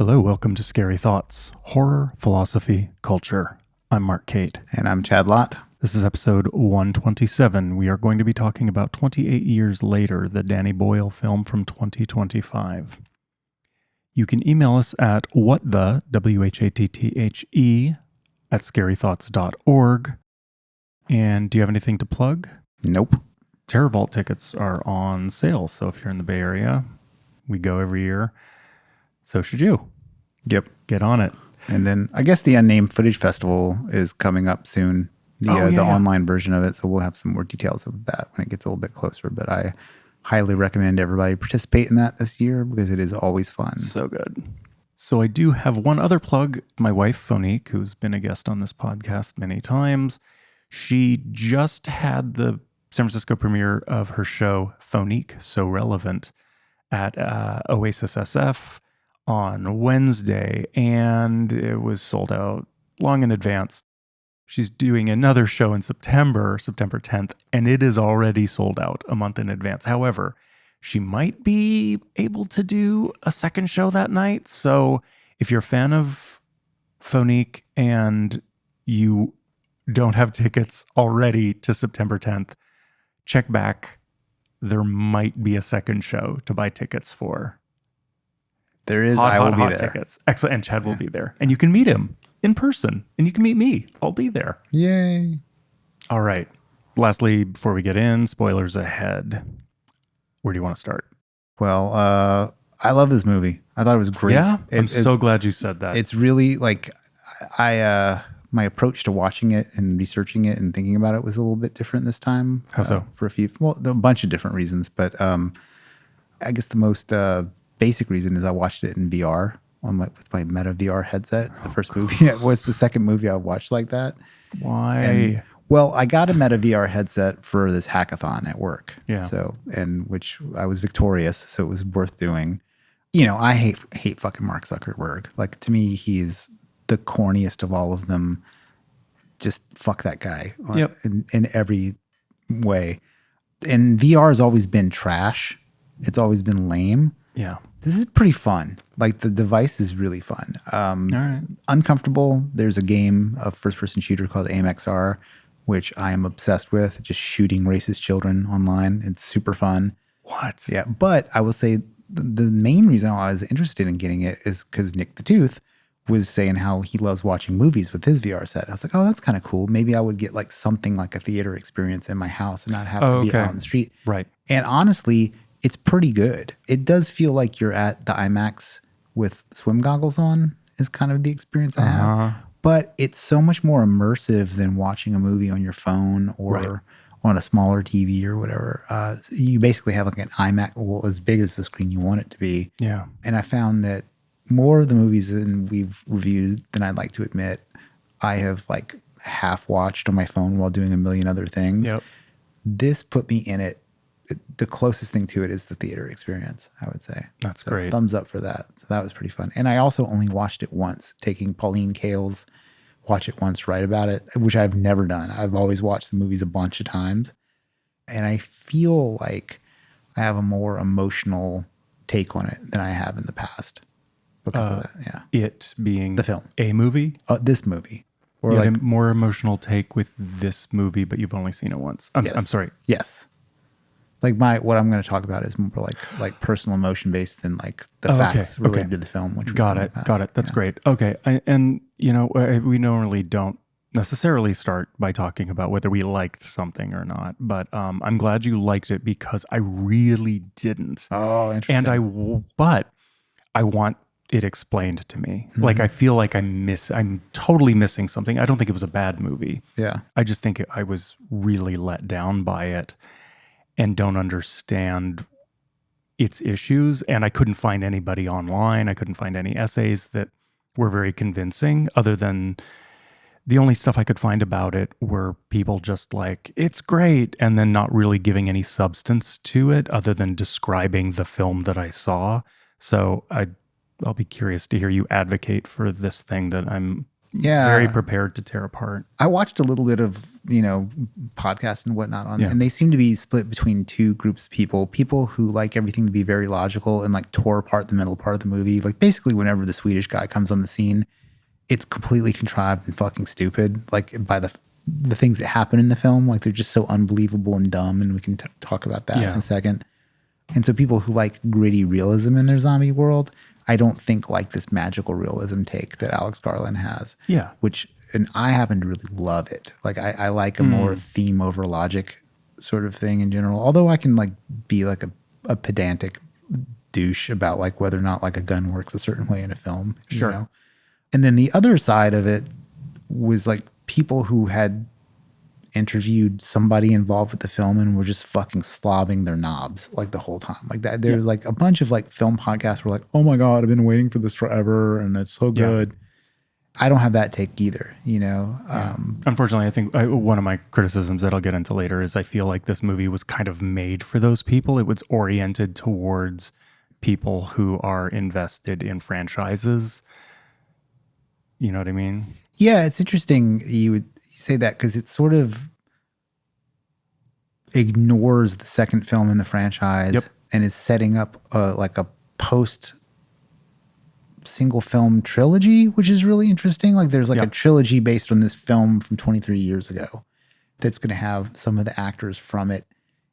Hello, welcome to Scary Thoughts, Horror, Philosophy, Culture. I'm Marc Kate. And I'm Chad Lott. This is episode 127. We are going to be talking about 28 Years Later, the Danny Boyle film from 2025. You can email us at whattthe, W-H-A-T-T-H-E, at scarythoughts.org. And do you have anything to plug? Nope. Terror Vault tickets are on sale, so if you're in the Bay Area, we go every year. So should you. Yep. Get on it. And then I guess the Unnamed Footage Festival is coming up soon. The online version of it. So we'll have some more details of that when it gets a little bit closer. But I highly recommend everybody participate in that this year because it is always fun. So good. So I do have one other plug. My wife, Fonique, who's been a guest on this podcast many times, she just had the San Francisco premiere of her show, Fonique, So Relevant, at Oasis SF on Wednesday, and it was sold out long in advance. She's doing another show in September 10th, and it is already sold out a month in advance. However, she might be able to do a second show that night. So if you're a fan of Fonique and you don't have tickets already to September 10th, check back. There might be a second show to buy tickets for. There is. I will be there. Tickets. Excellent. And Chad will be there. And you can meet him in person. And you can meet me. I'll be there. Yay. All right. Lastly, before we get in, spoilers ahead. Where do you want to start? Well, I love this movie. I thought it was great. Yeah, I'm so glad you said that. It's really like my approach to watching it and researching it and thinking about it was a little bit different this time. How so? For a bunch of different reasons. But I guess the most basic reason is I watched it in VR with my Meta VR headset. It's the first movie. It was the second movie I watched like that. Why? Well, I got a Meta VR headset for this hackathon at work. Yeah. So, and which I was victorious, so it was worth doing. You know, I hate fucking Mark Zuckerberg. Like, to me, he's the corniest of all of them. Just fuck that guy. Yep. In every way. And VR has always been trash. It's always been lame. Yeah. This is pretty fun. Like, the device is really fun. All right. Uncomfortable. There's a game, a first-person shooter called AimXR, which I am obsessed with, just shooting racist children online. It's super fun. What? Yeah, but I will say the main reason I was interested in getting it is because Nick the Tooth was saying how he loves watching movies with his VR set. I was like, oh, that's kind of cool. Maybe I would get like something like a theater experience in my house and not have to be out on the street. Right. And honestly, it's pretty good. It does feel like you're at the IMAX with swim goggles on is kind of the experience I have. But it's so much more immersive than watching a movie on your phone or on a smaller TV or whatever. You basically have like an IMAX, well, as big as the screen you want it to be. Yeah. And I found that more of the movies than we've reviewed than I'd like to admit, I have like half watched on my phone while doing a million other things. Yep. This put me in it. The closest thing to it is the theater experience, I would say. That's great. Thumbs up for that. So that was pretty fun. And I also only watched it once, taking Pauline Kael's watch it once, write about it, which I've never done. I've always watched the movies a bunch of times. And I feel like I have a more emotional take on it than I have in the past because of that. Yeah. It being the film. A movie? This movie. Or you like had a more emotional take with this movie, but you've only seen it once. I'm sorry. Yes. Like what I'm going to talk about is more like personal emotion based than like the facts related to the film. Which got it. That's great. Okay, and you know we normally don't necessarily start by talking about whether we liked something or not, but I'm glad you liked it because I really didn't. Oh, interesting. But I want it explained to me. Mm-hmm. Like I feel like I'm totally missing something. I don't think it was a bad movie. Yeah. I just think I was really let down by it. And don't understand its issues. And I couldn't find anybody online. I couldn't find any essays that were very convincing other than the only stuff I could find about it were people just like, it's great. And then not really giving any substance to it other than describing the film that I saw. So I'll be curious to hear you advocate for this thing that I'm very prepared to tear apart. I watched a little bit of, podcasts and whatnot on Yeah. and they seem to be split between two groups of people who like everything to be very logical and like tore apart the middle part of the movie. Like basically whenever the Swedish guy comes on the scene, it's completely contrived and fucking stupid. Like by the things that happen in the film, like they're just so unbelievable and dumb. And we can talk about that in a second. And so people who like gritty realism in their zombie world, I don't think like this magical realism take that Alex Garland has. Yeah. And I happen to really love it. Like I like a more theme over logic sort of thing in general. Although I can like be like a pedantic douche about like whether or not like a gun works a certain way in a film. Sure. And then the other side of it was like people who had interviewed somebody involved with the film and were just fucking slobbing their knobs like the whole time. Like that, there's like a bunch of like film podcasts were like, oh my God, I've been waiting for this forever and it's so good. I don't have that take either, Unfortunately, I think one of my criticisms that I'll get into later is I feel like this movie was kind of made for those people. It was oriented towards people who are invested in franchises. You know what I mean? Yeah, it's interesting you say that because it sort of ignores the second film in the franchise and is setting up like a post single film trilogy, which is really interesting. Like there's like a trilogy based on this film from 23 years ago that's going to have some of the actors from it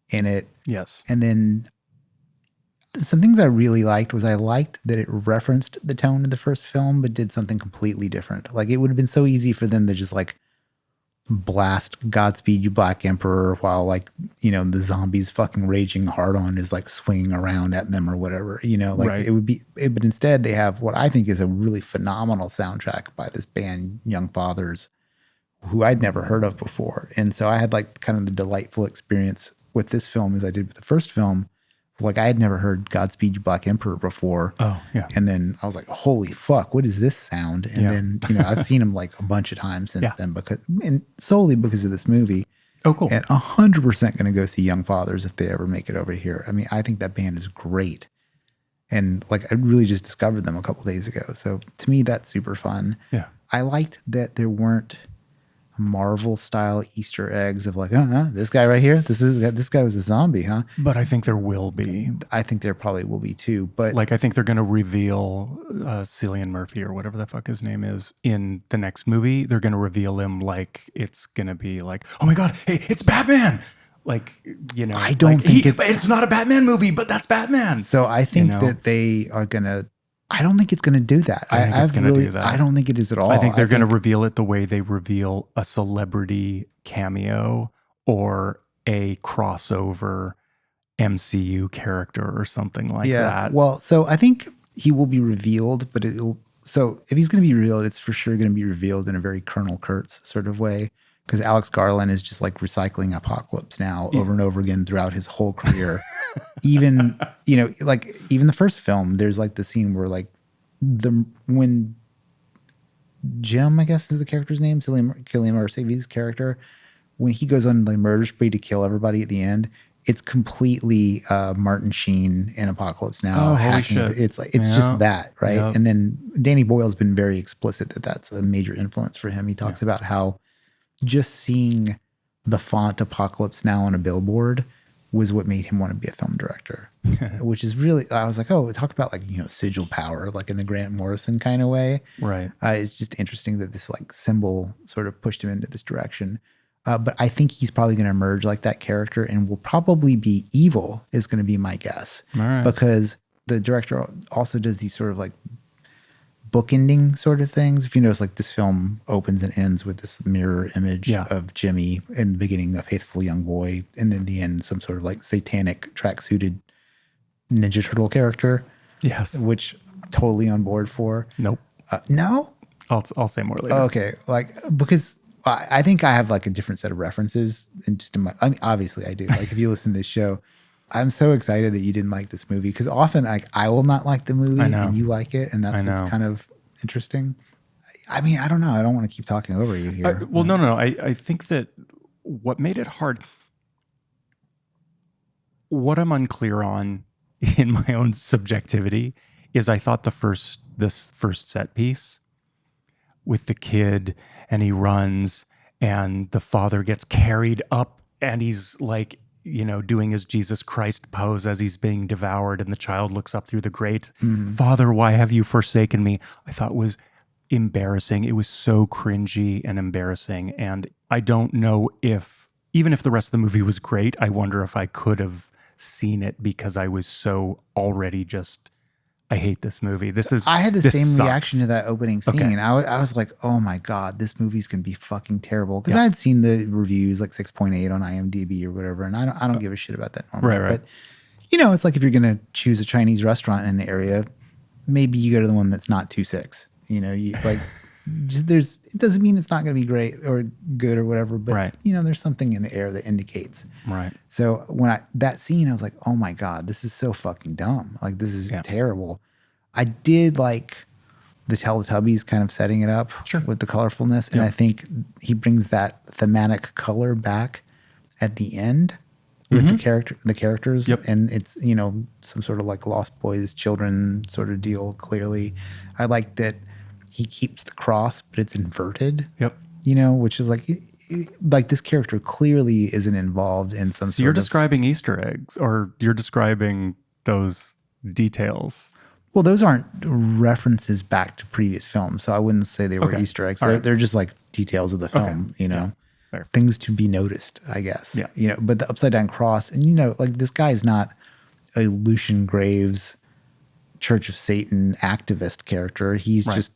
in it. Yes. And then some things I really liked was I liked that it referenced the tone of the first film, but did something completely different. Like it would have been so easy for them to just like blast Godspeed You Black Emperor while like, the zombies fucking raging hard on is like swinging around at them or whatever, it would be, but instead they have what I think is a really phenomenal soundtrack by this band Young Fathers, who I'd never heard of before. And so I had like kind of the delightful experience with this film as I did with the first film. Like I had never heard Godspeed You Black Emperor before. Oh, yeah. And then I was like, holy fuck, what is this sound? And then, I've seen him like a bunch of times since then and solely because of this movie. Oh, cool. And 100% going to go see Young Fathers if they ever make it over here. I mean, I think that band is great. And like I really just discovered them a couple days ago. So to me, that's super fun. Yeah. I liked that there weren't Marvel style Easter eggs of like, this guy right here, this guy was a zombie, huh? But I think there will be. I think there probably will be too. But like, I think they're going to reveal Cillian Murphy or whatever the fuck his name is in the next movie. They're going to reveal him like it's going to be like, oh my God, hey, it's Batman. Like, I don't think it's not a Batman movie, but that's Batman. So I think that they are going to. I don't think it's going to do that. I don't think it is at all. I think they're going to reveal it the way they reveal a celebrity cameo or a crossover MCU character or something like that. Well, so I think he will be revealed, but so if he's going to be revealed, it's for sure going to be revealed in a very Colonel Kurtz sort of way. Because Alex Garland is just like recycling Apocalypse Now over and over again throughout his whole career. Even, like even the first film, there's like the scene where like when Jim, I guess is the character's name, Cillian Murphy's character, when he goes on the murder spree to kill everybody at the end, it's completely Martin Sheen in Apocalypse Now. Oh, holy shit. It's like, it's just that, right? Yep. And then Danny Boyle's been very explicit that that's a major influence for him. He talks about how just seeing the font Apocalypse Now on a billboard was what made him want to be a film director, which is really, I was like, oh, talk about like, sigil power, like in the Grant Morrison kind of way. Right. It's just interesting that this like symbol sort of pushed him into this direction. But I think he's probably going to emerge like that character and will probably be evil is going to be my guess. All right. Because the director also does these sort of like bookending sort of things. If you notice, like this film opens and ends with this mirror image of Jimmy in the beginning, a faithful young boy, and then the end, some sort of like satanic tracksuited Ninja Turtle character. Yes. Which totally on board for. Nope. No? I'll say more later. Okay. Like, because I think I have like a different set of references and just I mean, obviously I do. Like if you listen to this show, I'm so excited that you didn't like this movie because often like I will not like the movie and you like it, and that's what's kind of interesting. I mean, I don't know. I don't want to keep talking over you here. No. I think that what made it hard, what I'm unclear on in my own subjectivity is I thought this first set piece with the kid, and he runs, and the father gets carried up, and he's like, doing his Jesus Christ pose as he's being devoured, and the child looks up through the grate. Father, why have you forsaken me? I thought was embarrassing. It was so cringy and embarrassing. And I don't know even if the rest of the movie was great, I wonder if I could have seen it because I was so already just, I hate this movie. I had the this same sucks. reaction to that opening scene. Okay. I was like, oh my God, this movie's going to be fucking terrible. Because I had seen the reviews like 6.8 on IMDb or whatever. And I don't give a shit about that normally. Right. But, it's like if you're going to choose a Chinese restaurant in an area, maybe you go to the one that's not 2.6. It doesn't mean it's not going to be great or good or whatever, but there's something in the air that indicates. Right. So when that scene, I was like, oh my God, this is so fucking dumb. Like, this is terrible. I did like the Teletubbies kind of setting it up with the colorfulness. And I think he brings that thematic color back at the end with the characters. Yep. And it's, some sort of like Lost Boys children sort of deal. Clearly, I like that he keeps the cross, but it's inverted. Yep. Which is like this character clearly isn't involved in some. So you're describing Easter eggs, or you're describing those details. Well, those aren't references back to previous films, so I wouldn't say they were Easter eggs. They're just like details of the film, things to be noticed, I guess. Yeah. But the upside down cross, and like this guy is not a Lucian Graves, Church of Satan activist character. He's just,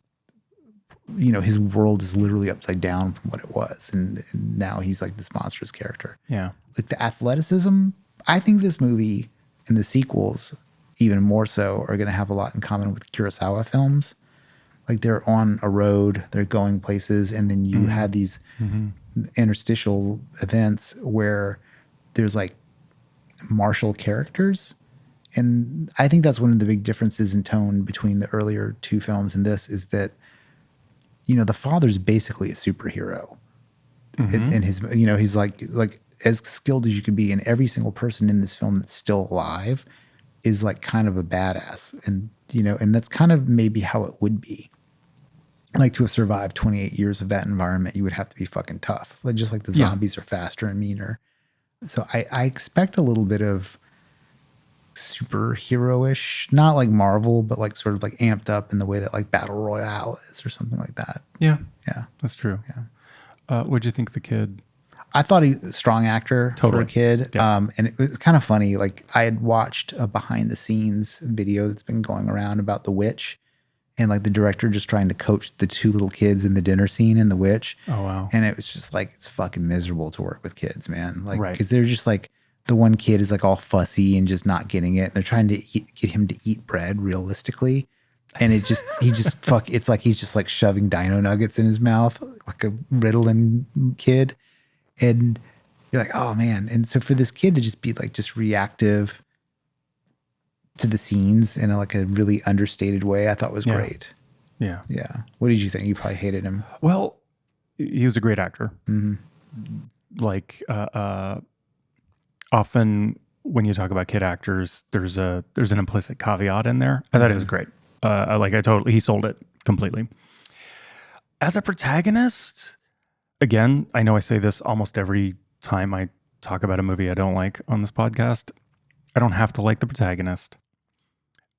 his world is literally upside down from what it was, and now he's like this monstrous character. Yeah. Like the athleticism, I think this movie and the sequels, even more so, are going to have a lot in common with Kurosawa films. Like they're on a road, they're going places, and then you have these interstitial events where there's like martial characters. And I think that's one of the big differences in tone between the earlier two films and this, is that, the father's basically a superhero. In his, he's like as skilled as you could be, and every single person in this film that's still alive is like kind of a badass. And, and that's kind of maybe how it would be. Like to have survived 28 years of that environment, you would have to be fucking tough. Like just like the zombies are faster and meaner. So I expect a little bit of superhero-ish, not like Marvel, but like sort of like amped up in the way that like Battle Royale is or something like that. Yeah. Yeah. That's true. Yeah. What'd you think of the kid? I thought he's a strong actor for a kid. Yeah. And it was kind of funny. Like I had watched a behind the scenes video that's been going around about The Witch, and like the director just trying to coach the two little kids in the dinner scene in The Witch. Oh, wow. And it was just like, it's fucking miserable to work with kids, man. Like, Right. cause they're just like, the one kid is like all fussy and just not getting it. They're trying to get him to eat bread realistically. And it's like, he's just like shoving dino nuggets in his mouth, like a Ritalin kid. And you're like, oh man. And so for this kid to just be like, just reactive to the scenes in like a really understated way, I thought was great. Yeah. Yeah. What did you think? You probably hated him. Well, he was a great actor. Like, often when you talk about kid actors, there's an implicit caveat in there. I thought it was great. He sold it completely. As a protagonist, again, I know I say this almost every time I talk about a movie I don't like on this podcast. I don't have to like the protagonist,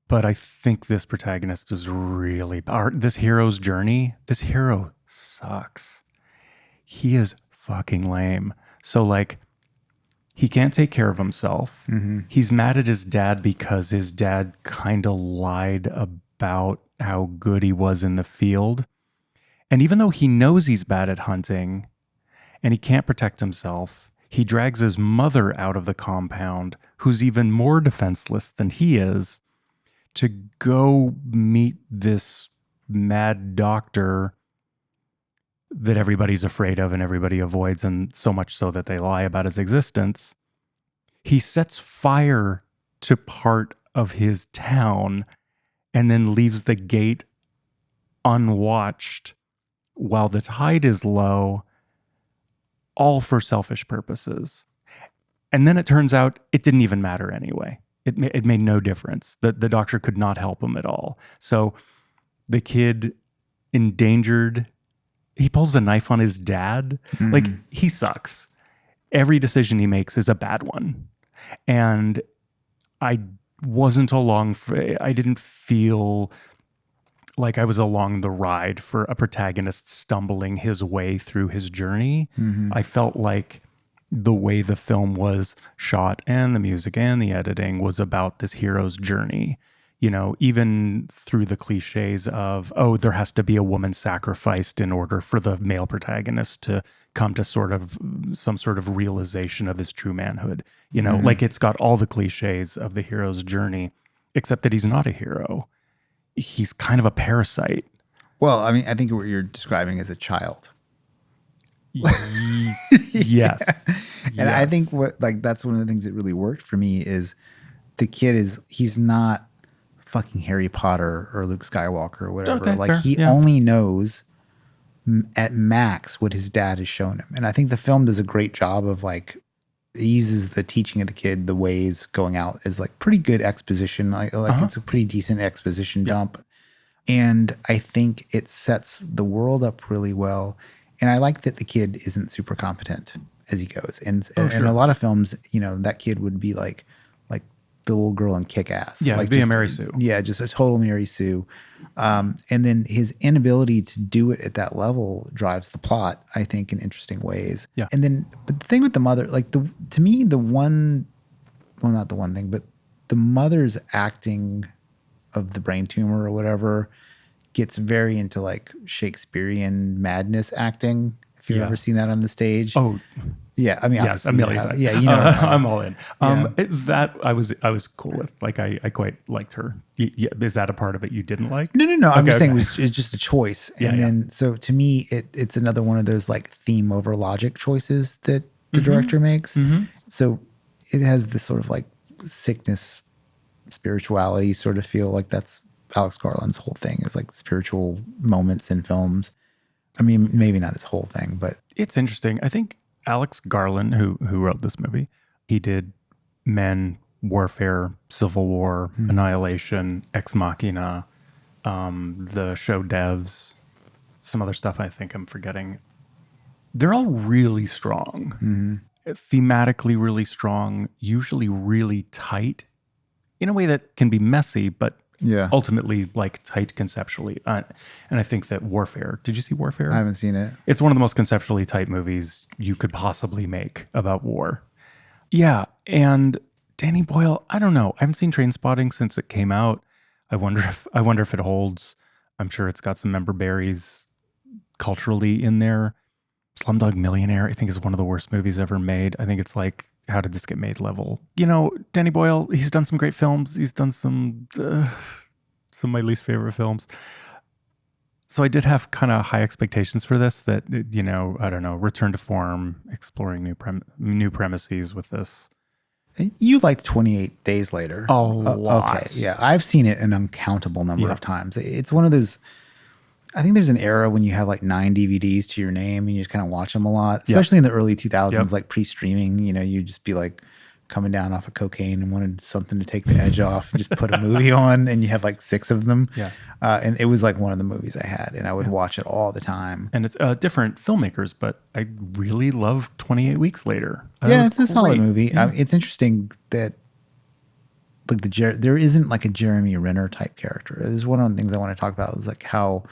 but I think this protagonist is really, this hero's journey, this hero sucks. He is fucking lame. So like, he can't take care of himself. He's mad at his dad because his dad kind of lied about how good he was in the field. And even though he knows he's bad at hunting and he can't protect himself, he drags his mother out of the compound, who's even more defenseless than he is, to go meet this mad doctor that everybody's afraid of and everybody avoids, and so much so that they lie about his existence. He sets fire to part of his town and then leaves the gate unwatched while the tide is low, all for selfish purposes. And then it turns out it didn't even matter anyway. It made no difference. The doctor could not help him at all. So the kid endangered he pulls a knife on his dad. Like, he sucks. Every decision he makes is a bad one. And I didn't feel like I was along the ride for a protagonist stumbling his way through his journey. I felt like the way the film was shot and the music and the editing was about this hero's journey. You know, even through the cliches of, oh, there has to be a woman sacrificed in order for the male protagonist to come to some sort of realization of his true manhood. You know, like it's got all the cliches of the hero's journey, except that he's not a hero. He's kind of a parasite. Well, I mean, I think what you're describing is a child. Yes. And I think that's one of the things that really worked for me is the kid he's not fucking Harry Potter or Luke Skywalker or whatever. Okay, fair. He only knows at max what his dad has shown him. And I think the film does a great job of like, it uses the teaching of the kid, the ways going out is like pretty good exposition. Like it's a pretty decent exposition dump. And I think it sets the world up really well. And I like that the kid isn't super competent as he goes. And in a lot of films, you know, that kid would be like the little girl in Kick-Ass. Yeah, like be a Mary Sue. Yeah, just a total Mary Sue. And then his inability to do it at that level drives the plot, I think, in interesting ways. Yeah. And then, but the thing with the mother, like to me, not the one thing, but the mother's acting of the brain tumor or whatever gets very into like Shakespearean madness acting. If you've ever seen that on the stage. Oh, yeah. I mean, yes, a million times. Yeah, you know, I'm all in. Yeah. That I was cool with. Like, I quite liked her. Is that a part of it you didn't like? No. I'm just saying it's just a choice. And then, so to me, it's another one of those like theme over logic choices that the director makes. So it has this sort of like sickness, spirituality sort of feel. Like that's Alex Garland's whole thing is like spiritual moments in films. I mean, maybe not his whole thing, but it's interesting. I think Alex Garland, who wrote this movie, he did Men, Warfare, Civil War, Annihilation, Ex Machina, the show Devs, some other stuff I think I'm forgetting. They're all really strong, thematically really strong, usually really tight in a way that can be messy, but ultimately like tight conceptually. And I think that Warfare, did you see Warfare? I haven't seen it. It's one of the most conceptually tight movies you could possibly make about war. Yeah. And Danny Boyle, I don't know. I haven't seen Trainspotting since it came out. I wonder if it holds. I'm sure it's got some member berries culturally in there. Slumdog Millionaire, I think, is one of the worst movies ever made. I think it's like, how did this get made level? You know, Danny Boyle, he's done some great films. He's done some of my least favorite films. So I did have kind of high expectations for this that, you know, I don't know, return to form, exploring new premises with this. You liked 28 Days Later. A lot. Okay, yeah. I've seen it an uncountable number of times. It's one of those, I think there's an era when you have like 9 DVDs to your name and you just kind of watch them a lot, especially in the early 2000s, like pre-streaming, you know, you'd just be like coming down off of cocaine and wanted something to take the edge off and just put a movie on and you have like 6 of them. Yeah. And it was like one of the movies I had and I would watch it all the time. And it's different filmmakers, but I really love 28 Weeks Later. It's a solid movie. It's interesting that like there isn't like a Jeremy Renner type character. This is one of the things I want to talk about is like how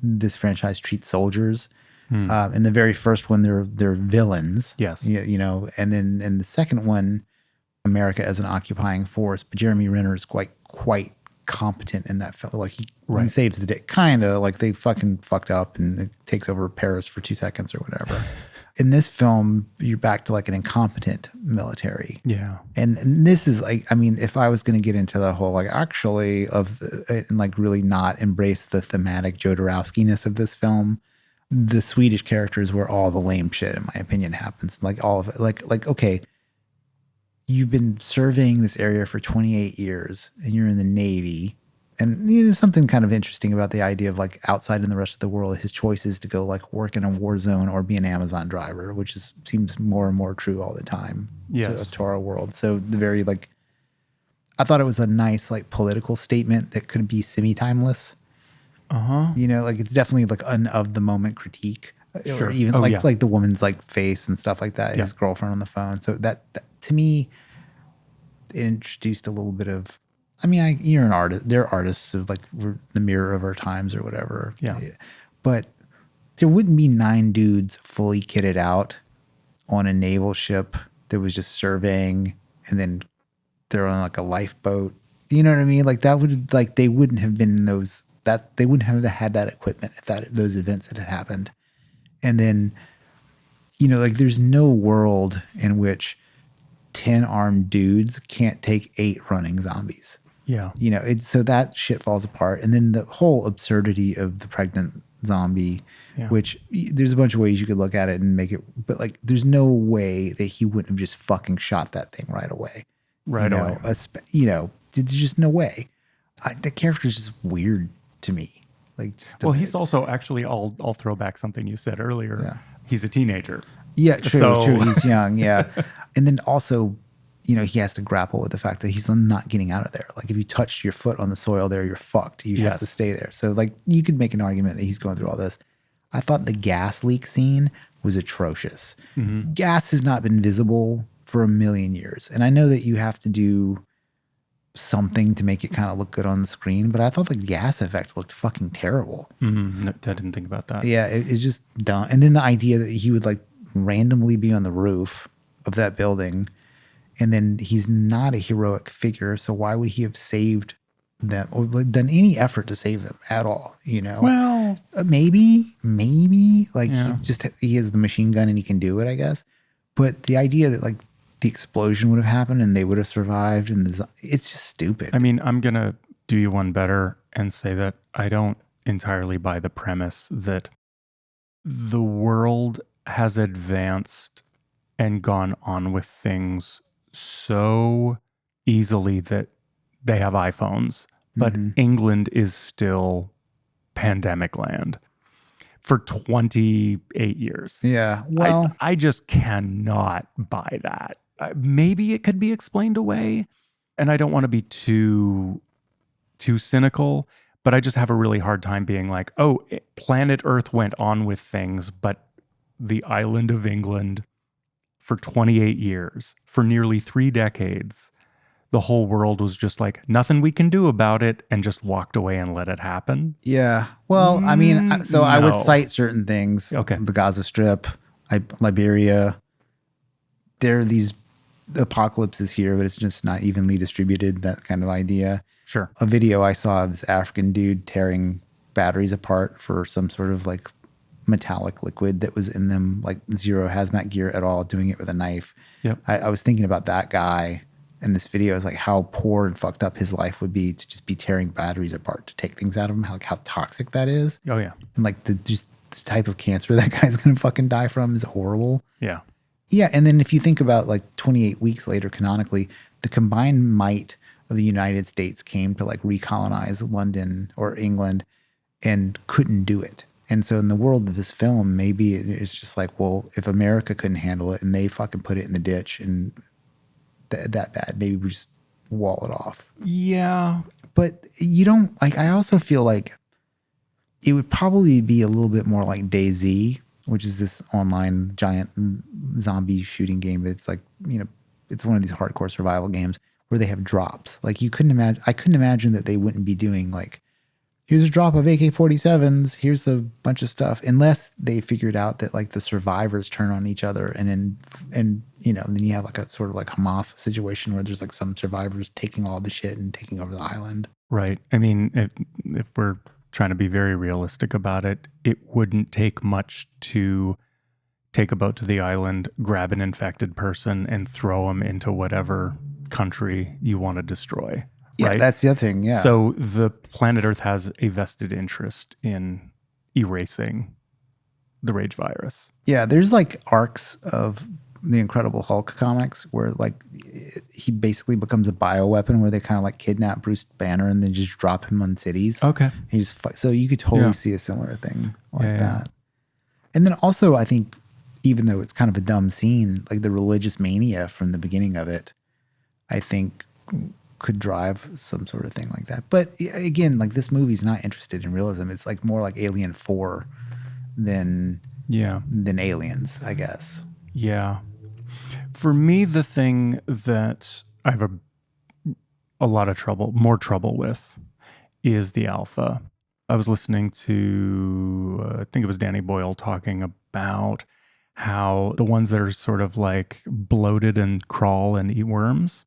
this franchise treats soldiers. In the very first one, they're villains. Yes. You know, and then in the second one, America as an occupying force. But Jeremy Renner is quite competent in that film. Like he saves the day. Kind of like they fucking fucked up and it takes over Paris for 2 seconds or whatever. In this film, you're back to like an incompetent military. Yeah. And this is like, I mean, if I was going to get into the whole like actually and like really not embrace the thematic Jodorowsky-ness of this film, the Swedish character is where all the lame shit, in my opinion, happens. Like all of it. Like okay, you've been surveying this area for 28 years and you're in the Navy. And there's something kind of interesting about the idea of like outside in the rest of the world, his choices to go like work in a war zone or be an Amazon driver, which seems more and more true all the time to our world. So the very like, I thought it was a nice like political statement that could be semi-timeless. You know, like it's definitely like an of the moment critique, Sure. or even like the woman's like face and stuff like that. His girlfriend on the phone. So that to me, it introduced a little bit of. I mean, you're an artist. They're artists of like we're the mirror of our times or whatever. Yeah. But there wouldn't be 9 dudes fully kitted out on a naval ship that was just surveying, and then they're on like a lifeboat. You know what I mean? Like that would like they wouldn't have been in those that they wouldn't have had that equipment if those events had happened. And then, you know, like there's no world in which 10 armed dudes can't take 8 running zombies. Yeah. You know, so that shit falls apart. And then the whole absurdity of the pregnant zombie, which there's a bunch of ways you could look at it and make it, but like there's no way that he wouldn't have just fucking shot that thing right away. Right away. You know, there's just no way. The character is just weird to me. Like, just he's also actually, I'll throw back something you said earlier. Yeah. He's a teenager. Yeah, true. He's young. Yeah. And then also, you know, he has to grapple with the fact that he's not getting out of there. Like if you touched your foot on the soil there, you're fucked. You have to stay there. So like you could make an argument that he's going through all this. I thought the gas leak scene was atrocious. Mm-hmm. Gas has not been visible for a million years. And I know that you have to do something to make it kind of look good on the screen, but I thought the gas effect looked fucking terrible. Mm-hmm. No, I didn't think about that. Yeah, it's just dumb. And then the idea that he would like randomly be on the roof of that building, and then he's not a heroic figure, so why would he have saved them or done any effort to save them at all? You know, well, maybe like he has the machine gun and he can do it, I guess. But the idea that like the explosion would have happened and they would have survived, and it's just stupid. I mean, I'm gonna do you one better and say that I don't entirely buy the premise that the world has advanced and gone on with things so easily that they have iPhones, but England is still pandemic land for 28 years. Yeah. Well, I just cannot buy that. Maybe it could be explained away, and I don't want to be too cynical, but I just have a really hard time being like, oh, planet Earth went on with things, but the island of England for 28 years, for nearly 3 decades, the whole world was just like, nothing we can do about it, and just walked away and let it happen. Yeah. Well, I mean, so I would cite certain things. Okay. The Gaza Strip, Liberia. There are these apocalypses here, but it's just not evenly distributed, that kind of idea. Sure. A video I saw of this African dude tearing batteries apart for some sort of like metallic liquid that was in them, like zero hazmat gear at all, doing it with a knife. Yep. I was thinking about that guy in this video. Is like how poor and fucked up his life would be to just be tearing batteries apart to take things out of them. How toxic that is. Oh yeah. And like the type of cancer that guy's gonna fucking die from is horrible. Yeah. Yeah, and then if you think about like 28 weeks later, canonically, the combined might of the United States came to like recolonize London or England and couldn't do it. And so in the world of this film, maybe it's just like, well, if America couldn't handle it and they fucking put it in the ditch and that bad, maybe we just wall it off. Yeah. But you don't, like, I also feel like it would probably be a little bit more like DayZ, which is this online giant zombie shooting game. It's like, you know, it's one of these hardcore survival games where they have drops. Like I couldn't imagine that they wouldn't be doing like, here's a drop of AK-47s, here's a bunch of stuff, unless they figured out that like the survivors turn on each other and you know, then you have like a sort of like Hamas situation where there's like some survivors taking all the shit and taking over the island. Right. I mean, if we're trying to be very realistic about it, it wouldn't take much to take a boat to the island, grab an infected person, and throw them into whatever country you want to destroy. Yeah, right? That's the other thing. Yeah. So the planet Earth has a vested interest in erasing the rage virus. Yeah, there's like arcs of the Incredible Hulk comics where like he basically becomes a bioweapon where they kind of like kidnap Bruce Banner and then just drop him on cities. Okay. He just so you could totally see a similar thing like that. And then also I think even though it's kind of a dumb scene, like the religious mania from the beginning of it, I think could drive some sort of thing like that. But again, like this movie's not interested in realism. It's like more like Alien 4 than Aliens, I guess. Yeah. For me, the thing that I have a lot of more trouble with is the alpha. I was listening to, I think it was Danny Boyle talking about how the ones that are sort of like bloated and crawl and eat worms,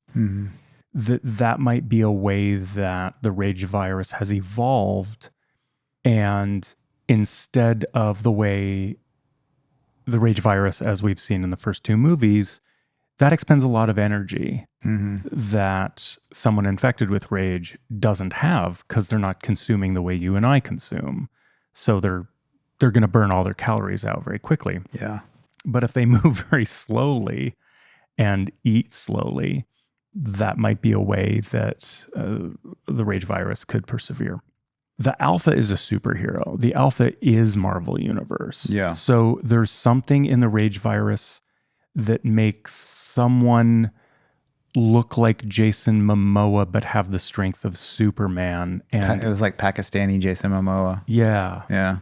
that might be a way that the rage virus has evolved. And instead of the way the rage virus, as we've seen in the first two movies, that expends a lot of energy that someone infected with rage doesn't have because they're not consuming the way you and I consume. So they're going to burn all their calories out very quickly. Yeah. But if they move very slowly and eat slowly, that might be a way that the rage virus could persevere. The alpha is a superhero. The alpha is Marvel Universe. Yeah. So there's something in the rage virus that makes someone look like Jason Momoa but have the strength of Superman. And it was like Pakistani Jason Momoa. Yeah. Yeah.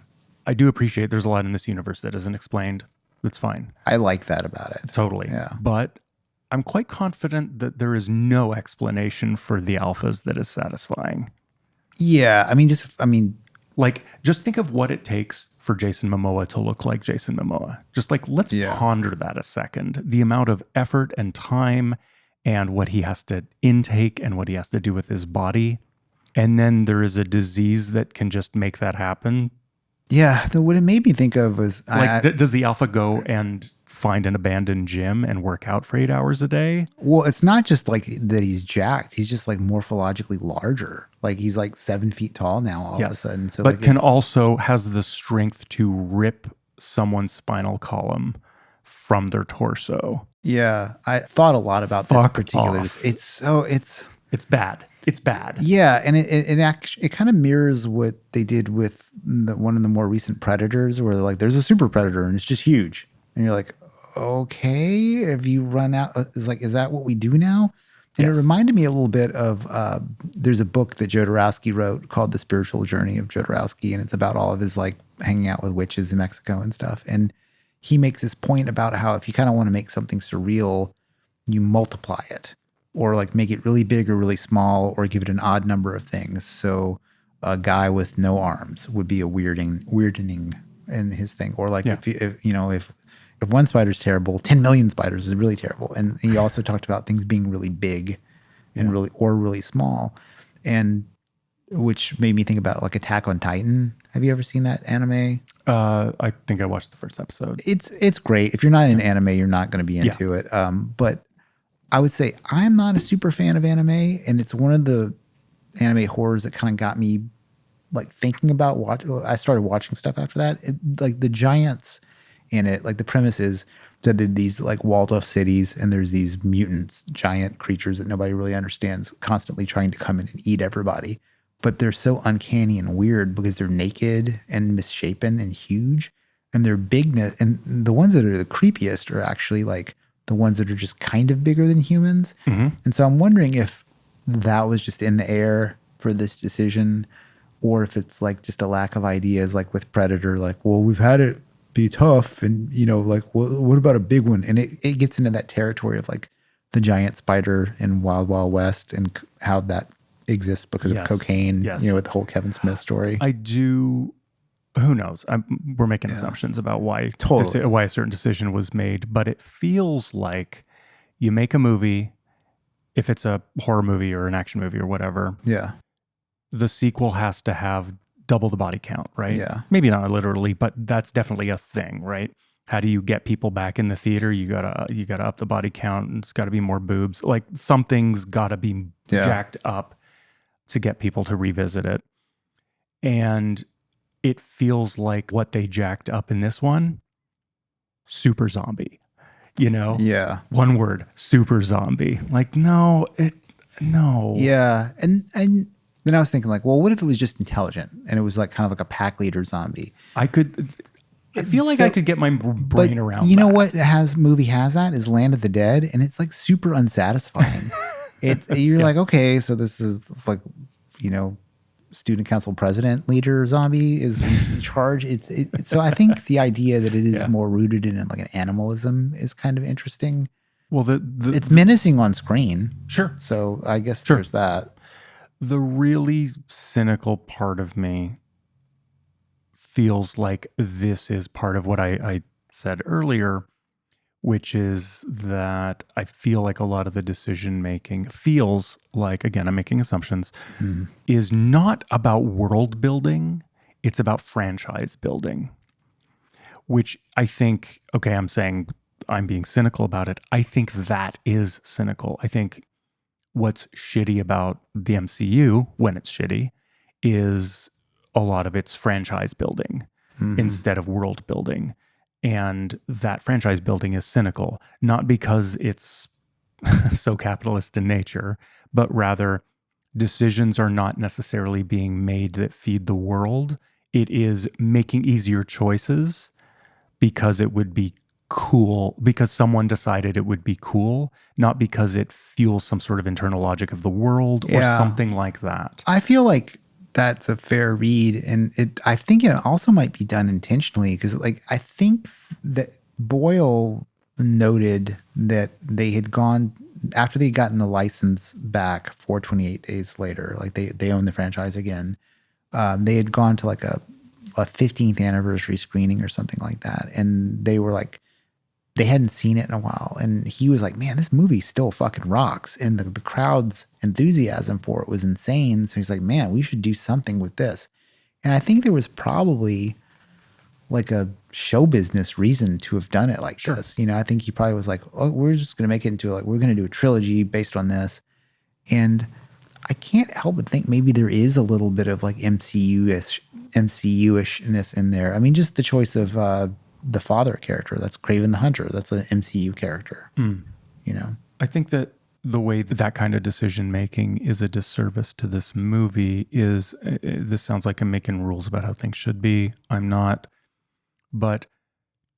I do appreciate there's a lot in this universe that isn't explained. That's fine. I like that about it. Totally. Yeah. But I'm quite confident that there is no explanation for the alphas that is satisfying. Yeah. I mean, just think of what it takes for Jason Momoa to look like Jason Momoa. Just like, let's ponder that a second. The amount of effort and time and what he has to intake and what he has to do with his body. And then there is a disease that can just make that happen. Yeah. What it made me think of was... does the alpha go and find an abandoned gym and work out for 8 hours a day? Well, it's not just like that he's jacked. He's just like morphologically larger. Like he's like 7 feet tall now all of a sudden. So but also has the strength to rip someone's spinal column from their torso. Yeah. I thought a lot about this particular. Off. It's bad. It's bad. Yeah, and it kind of mirrors what they did with one of the more recent Predators, where they're like, there's a super predator and it's just huge, and you're like, okay, have you run out? Is that what we do now? And it reminded me a little bit of there's a book that Jodorowsky wrote called The Spiritual Journey of Jodorowsky, and it's about all of his like hanging out with witches in Mexico and stuff. And he makes this point about how if you kind of want to make something surreal, you multiply it. Or like make it really big or really small, or give it an odd number of things. So a guy with no arms would be a weirding in his thing. Or like if one spider's terrible, 10 million spiders is really terrible. And he also talked about things being really big and really small, and which made me think about like Attack on Titan. Have you ever seen that anime? I think I watched the first episode. It's great. If you're not in anime, you're not going to be into it. But I would say I'm not a super fan of anime, and it's one of the anime horrors that kind of got me like thinking about I started watching stuff after that. Like the giants in it, like the premise is that these like walled off cities, and there's these mutants, giant creatures that nobody really understands, constantly trying to come in and eat everybody. But they're so uncanny and weird because they're naked and misshapen and huge, and their bigness, and the ones that are the creepiest are actually like the ones that are just kind of bigger than humans. Mm-hmm. And so I'm wondering if that was just in the air for this decision, or if it's like just a lack of ideas, like with Predator, like, well, we've had it be tough, and like, what about a big one? And it gets into that territory of like the giant spider in Wild Wild West and how that exists because of cocaine, with the whole Kevin Smith story. I do. Who knows? We're making assumptions about why why a certain decision was made, but it feels like you make a movie, if it's a horror movie or an action movie or whatever. Yeah. The sequel has to have double the body count, right? Yeah. Maybe not literally, but that's definitely a thing, right? How do you get people back in the theater? You gotta up the body count, and it's got to be more boobs. Like something's got to be jacked up to get people to revisit it, and it feels like what they jacked up in this one, super zombie, Yeah. One word, super zombie. Like, no. Yeah. And then I was thinking like, well, what if it was just intelligent and it was like kind of like a pack leader zombie? I feel like I could get my brain around You know what movie has that is Land of the Dead, and it's like super unsatisfying. You're like, okay, so this is like, you know, student council president leader zombie is in charge. So I think the idea that it is more rooted in like an animalism is kind of interesting. Well, it's menacing on screen. Sure. So I guess there's that. The really cynical part of me feels like this is part of what I said earlier, which is that I feel like a lot of the decision making feels like, again, I'm making assumptions, is not about world building. It's about franchise building, which I think, okay, I'm saying I'm being cynical about it. I think that is cynical. I think what's shitty about the MCU when it's shitty is a lot of its franchise building instead of world building. And that franchise building is cynical, not because it's so capitalist in nature, but rather decisions are not necessarily being made that feed the world. It is making easier choices because it would be cool, because someone decided it would be cool, not because it fuels some sort of internal logic of the world or something like that. I feel like that's a fair read, and I think it also might be done intentionally, because like I think that Boyle noted that they had gone after they'd gotten the license back for 28 days later, like they own the franchise again. They had gone to like a 15th anniversary screening or something like that, and they were like, they hadn't seen it in a while, and he was like, man, this movie still fucking rocks, and the crowd's enthusiasm for it was insane. So he's like, man, we should do something with this. And I think there was probably like a show business reason to have done it like this. You know, I think he probably was like, oh, we're just going to make it into like, we're going to do a trilogy based on this. And I can't help but think maybe there is a little bit of like MCU-ishness in there. I mean, just the choice of the father character, that's Kraven the Hunter. That's an MCU character, you know? I think that the way that kind of decision making is a disservice to this movie is, this sounds like I'm making rules about how things should be. I'm not. But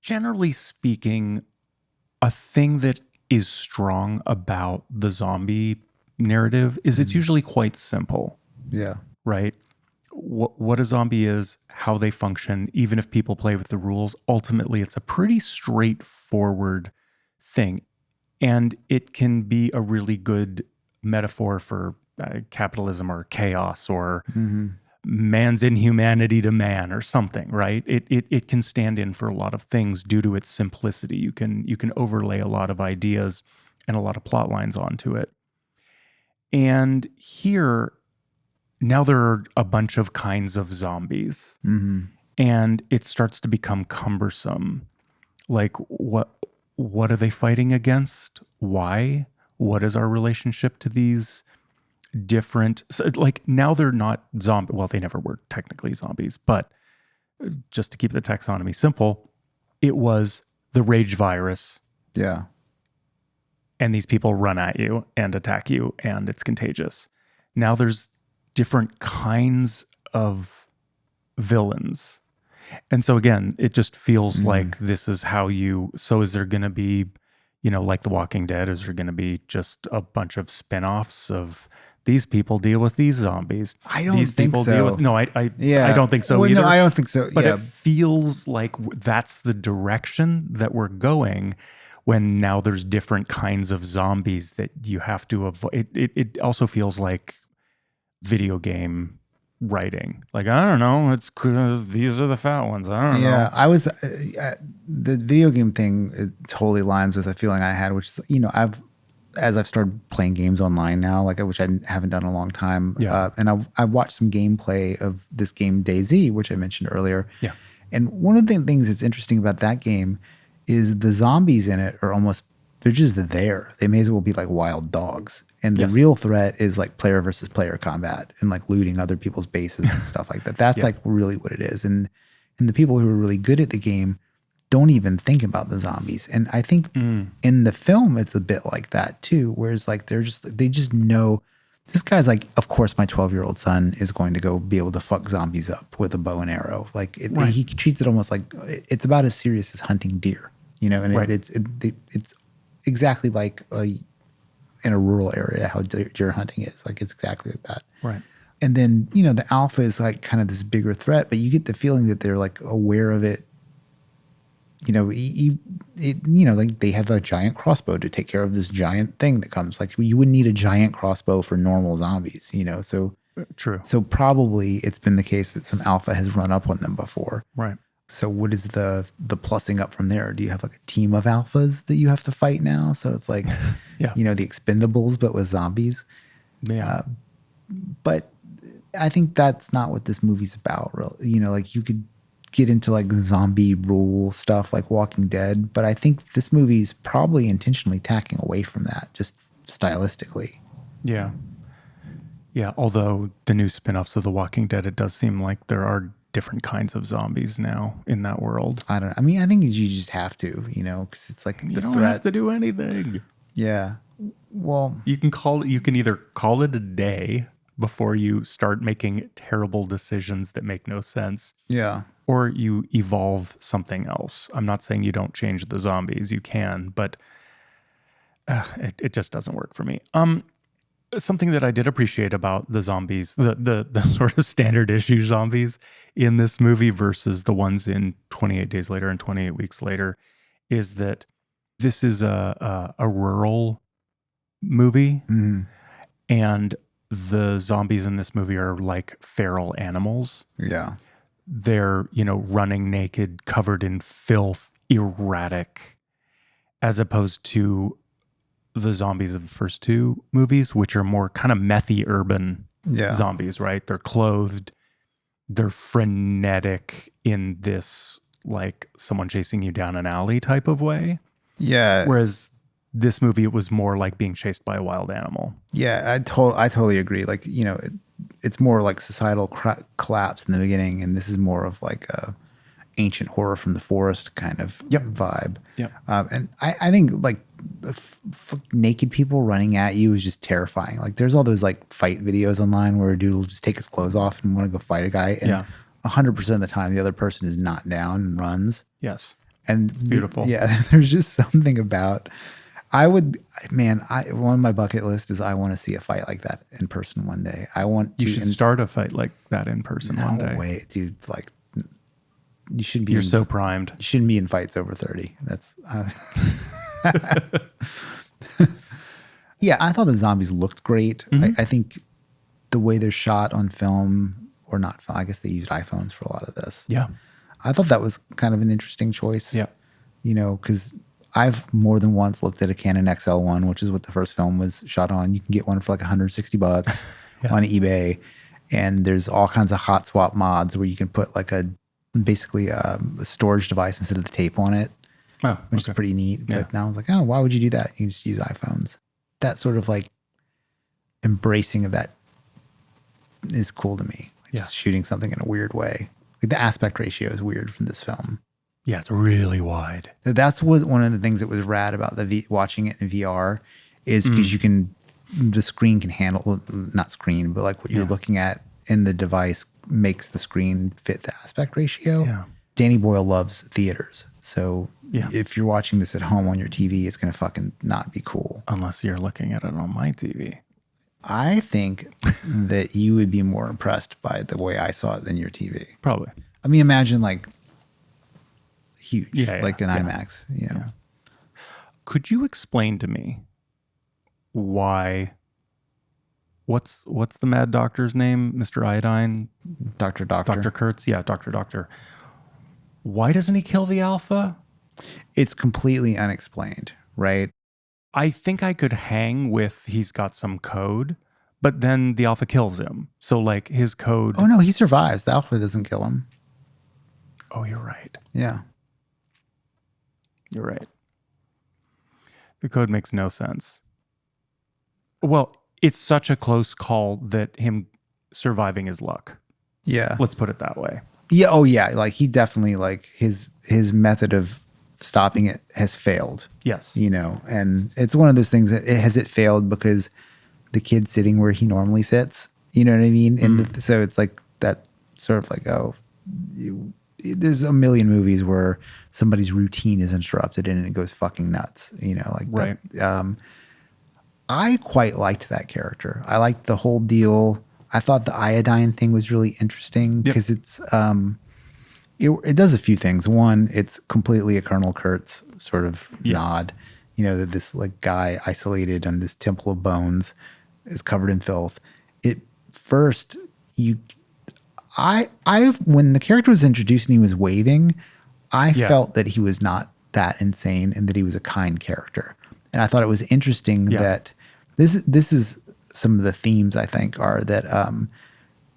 generally speaking, a thing that is strong about the zombie narrative is it's usually quite simple. Yeah. Right? What a zombie is, how they function, even if people play with the rules, ultimately it's a pretty straightforward thing. And it can be a really good metaphor for capitalism or chaos or man's inhumanity to man or something, right? It can stand in for a lot of things due to its simplicity. You can overlay a lot of ideas and a lot of plot lines onto it. And here, now there are a bunch of kinds of zombies, and it starts to become cumbersome. Like, what are they fighting against? Why? What is our relationship to these different? So, like, now they're not zombie. Well, they never were technically zombies, but just to keep the taxonomy simple, it was the rage virus. Yeah. And these people run at you and attack you, and it's contagious. Now there's different kinds of villains. And so again, it just feels like this is how so is there going to be, like The Walking Dead, is there going to be just a bunch of spin-offs of these people deal with these zombies? I don't think so. I don't think so either. No, I don't think so. But it feels like that's the direction that we're going, when now there's different kinds of zombies that you have to avoid. It also feels like video game writing. Like, I don't know, it's because these are the fat ones. I don't know. Yeah, I was the video game thing. It totally lines with a feeling I had, which is, as I've started playing games online now, like which I haven't done in a long time. Yeah. And I watched some gameplay of this game DayZ, which I mentioned earlier. Yeah. And one of the things that's interesting about that game is the zombies in it are they're just there. They may as well be like wild dogs. And the real threat is like player versus player combat and like looting other people's bases and stuff like that. That's like really what it is. And the people who are really good at the game don't even think about the zombies. And I think in the film, it's a bit like that too. Whereas like they just know, this guy's like, of course, my 12-year-old son is going to go be able to fuck zombies up with a bow and arrow. Like he treats it almost like it's about as serious as hunting deer, and it's exactly like in a rural area how deer hunting is. Like it's exactly like that. Right. And then, you know, the alpha is like kind of this bigger threat, but you get the feeling that they're like aware of it. You know, like they have a giant crossbow to take care of this giant thing that comes. Like you wouldn't need a giant crossbow for normal zombies, you know? So True. So probably it's been the case that some alpha has run up on them before. Right. So what is the plussing up from there? Do you have like a team of alphas that you have to fight now? So it's like, Yeah. you know, the Expendables, but with zombies. Yeah. But I think that's not what this movie's about. Really. You know, like you could get into like zombie rule stuff like Walking Dead, but I think this movie's probably intentionally tacking away from that, just stylistically. Yeah. Yeah. Although the new spin-offs of The Walking Dead, it does seem like there are different kinds of zombies now in that world. I think you just have to, you know, because it's like You the don't threat. have to do anything. Yeah. Well, You can either call it a day before you start making terrible decisions that make no sense, yeah. or you evolve something else. I'm not saying you don't change the zombies. You can, but it just doesn't work for me. Something that I did appreciate about the zombies, the sort of standard issue zombies in this movie versus the ones in 28 Days Later and 28 Weeks Later, is that this is a rural movie, and the zombies in this movie are like feral animals. Yeah. They're, you know, running naked, covered in filth, erratic, as opposed to the zombies of the first two movies, which are more kind of methy urban zombies, right? They're clothed, they're frenetic in this like someone chasing you down an alley type of way. Yeah. Whereas this movie, it was more like being chased by a wild animal. Yeah. I totally agree. Like, you know, it's more like societal collapse in the beginning, and this is more of like a ancient horror from the forest kind of vibe. Yep. And I think like naked people running at you is just terrifying. Like there's all those like fight videos online where a dude will just take his clothes off and want to go fight a guy. And 100% of the time, the other person is not down and runs. Yes. And it's beautiful. There's just something about, one of my bucket list is I want to see a fight like that in person one day. You should start a fight like that in person one day. No way, dude. Like, you shouldn't be. You're so primed. You shouldn't be in fights over 30. That's. Yeah, I thought the zombies looked great. I think the way they're shot on film, or not, I guess they used iPhones for a lot of this. Yeah. I thought that was kind of an interesting choice. Yeah. You know, because I've more than once looked at a Canon XL1, which is what the first film was shot on. You can get one for like $160 on eBay. And there's all kinds of hot swap mods where you can put like basically a storage device instead of the tape on it, which is pretty neat. Yeah. But now I was like, oh, why would you do that? You can just use iPhones. That sort of like embracing of that is cool to me. Like just shooting something in a weird way. Like the aspect ratio is weird from this film. Yeah, it's really wide. That's one of the things that was rad about watching it in VR is because the screen can handle, not screen, but like what you're looking at in the device makes the screen fit the aspect ratio. Yeah. Danny Boyle loves theaters. So if you're watching this at home on your TV, it's going to fucking not be cool. Unless you're looking at it on my TV. I think that you would be more impressed by the way I saw it than your TV. Probably. I mean, imagine like huge, like an IMAX, you know. Yeah. Could you explain to me why, what's the mad doctor's name? Mr. Iodine? Dr. Dr. Kurtz? Yeah, Dr. Why doesn't he kill the alpha? It's completely unexplained, right? I think I could hang with he's got some code, but then the alpha kills him. So like his code. Oh no, he survives. The alpha doesn't kill him. Oh, you're right. Yeah. You're right. The code makes no sense. Well, it's such a close call that him surviving is luck. Yeah. Let's put it that way. Yeah. Oh yeah. Like he definitely, like his method of stopping it has failed. Yes. You know, and it's one of those things that has it failed because the kid's sitting where he normally sits. You know what I mean? And so it's like that sort of like, there's a million movies where somebody's routine is interrupted and it goes fucking nuts. You know, like right. I quite liked that character. I liked the whole deal. I thought the iodine thing was really interesting because it does a few things. One, it's completely a Colonel Kurtz sort of nod. You know, that this like guy isolated on this temple of bones is covered in filth. When the character was introduced and he was waving, I felt that he was not that insane and that he was a kind character. And I thought it was interesting that this is some of the themes I think are that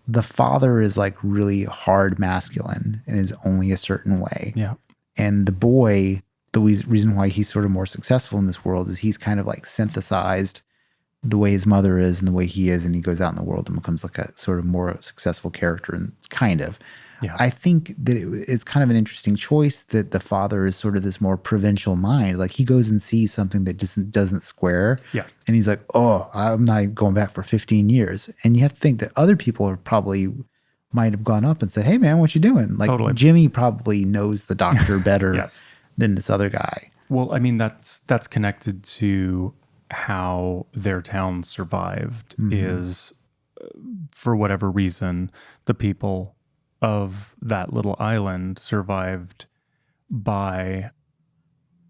the father is like really hard masculine and is only a certain way. Yeah. And the boy, the reason why he's sort of more successful in this world is he's kind of like synthesized the way his mother is and the way he is, and he goes out in the world and becomes like a sort of more successful character and kind of. Yeah. I think that it's kind of an interesting choice that the father is sort of this more provincial mind. Like he goes and sees something that just doesn't square. Yeah. And he's like, oh, I'm not going back for 15 years. And you have to think that other people are probably might have gone up and said, hey man, what you doing? Like totally. Jimmy probably knows the doctor better than this other guy. Well, I mean, that's connected to how their town survived is for whatever reason, the people of that little island survived by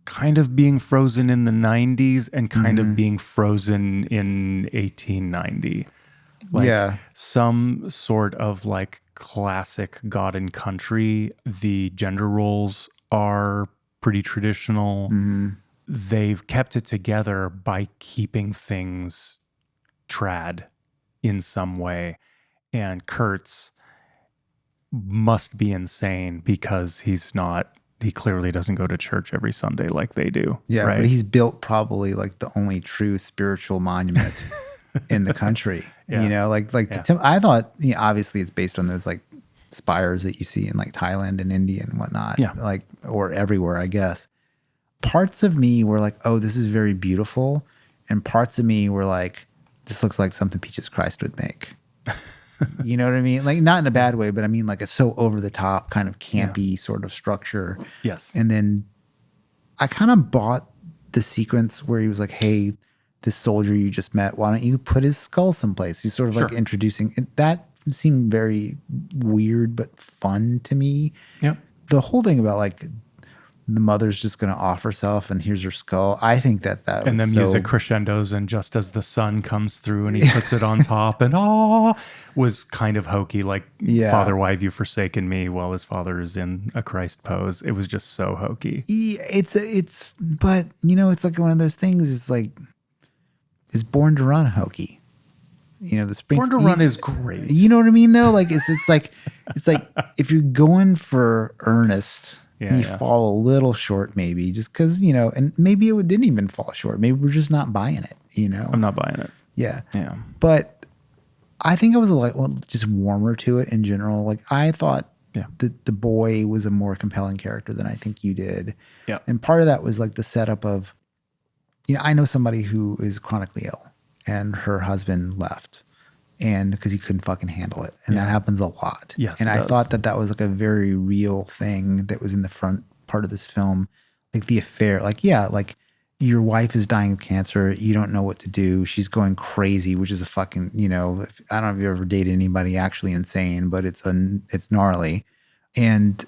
kind of being frozen in the 90s and kind of being frozen in 1890. Like some sort of like classic God and Country. The gender roles are pretty traditional. They've kept it together by keeping things trad in some way. And Kurtz must be insane because he clearly doesn't go to church every Sunday like they do. Yeah, right? But he's built probably like the only true spiritual monument in the country. You know, I thought, you know, obviously it's based on those like spires that you see in like Thailand and India and whatnot, like, or everywhere, I guess. Parts of me were like, oh, this is very beautiful. And parts of me were like, this looks like something Peaches Christ would make. You know what I mean? Like, not in a bad way, but I mean like a so over the top kind of campy sort of structure. Yes. And then I kind of bought the sequence where he was like, hey, this soldier you just met, why don't you put his skull someplace? He's sort of like introducing it. That seemed very weird, but fun to me. Yep. The whole thing about like the mother's just going to off herself and here's her skull. I think that and the music crescendos, and just as the sun comes through and he puts it on top and was kind of hokey, like Father, why have you forsaken me, while his father is in a Christ pose. It was just so hokey. It's but you know, it's like one of those things. It's like, is Born to Run hokey? You know, the spring. Born to Run is great. You know what I mean though? Like it's like if you're going for earnest, you fall a little short, maybe just because, you know, and maybe it didn't even fall short. Maybe we're just not buying it, you know? I'm not buying it. Yeah. Yeah. But I think I was just warmer to it in general. Like I thought that the boy was a more compelling character than I think you did. Yeah. And part of that was like the setup of, you know, I know somebody who is chronically ill and her husband left. And because he couldn't fucking handle it. And that happens a lot. Yes, and I thought that was like a very real thing that was in the front part of this film. Like the affair, like your wife is dying of cancer. You don't know what to do. She's going crazy, which is a fucking, you know, I don't know if you ever dated anybody actually insane, but it's gnarly. And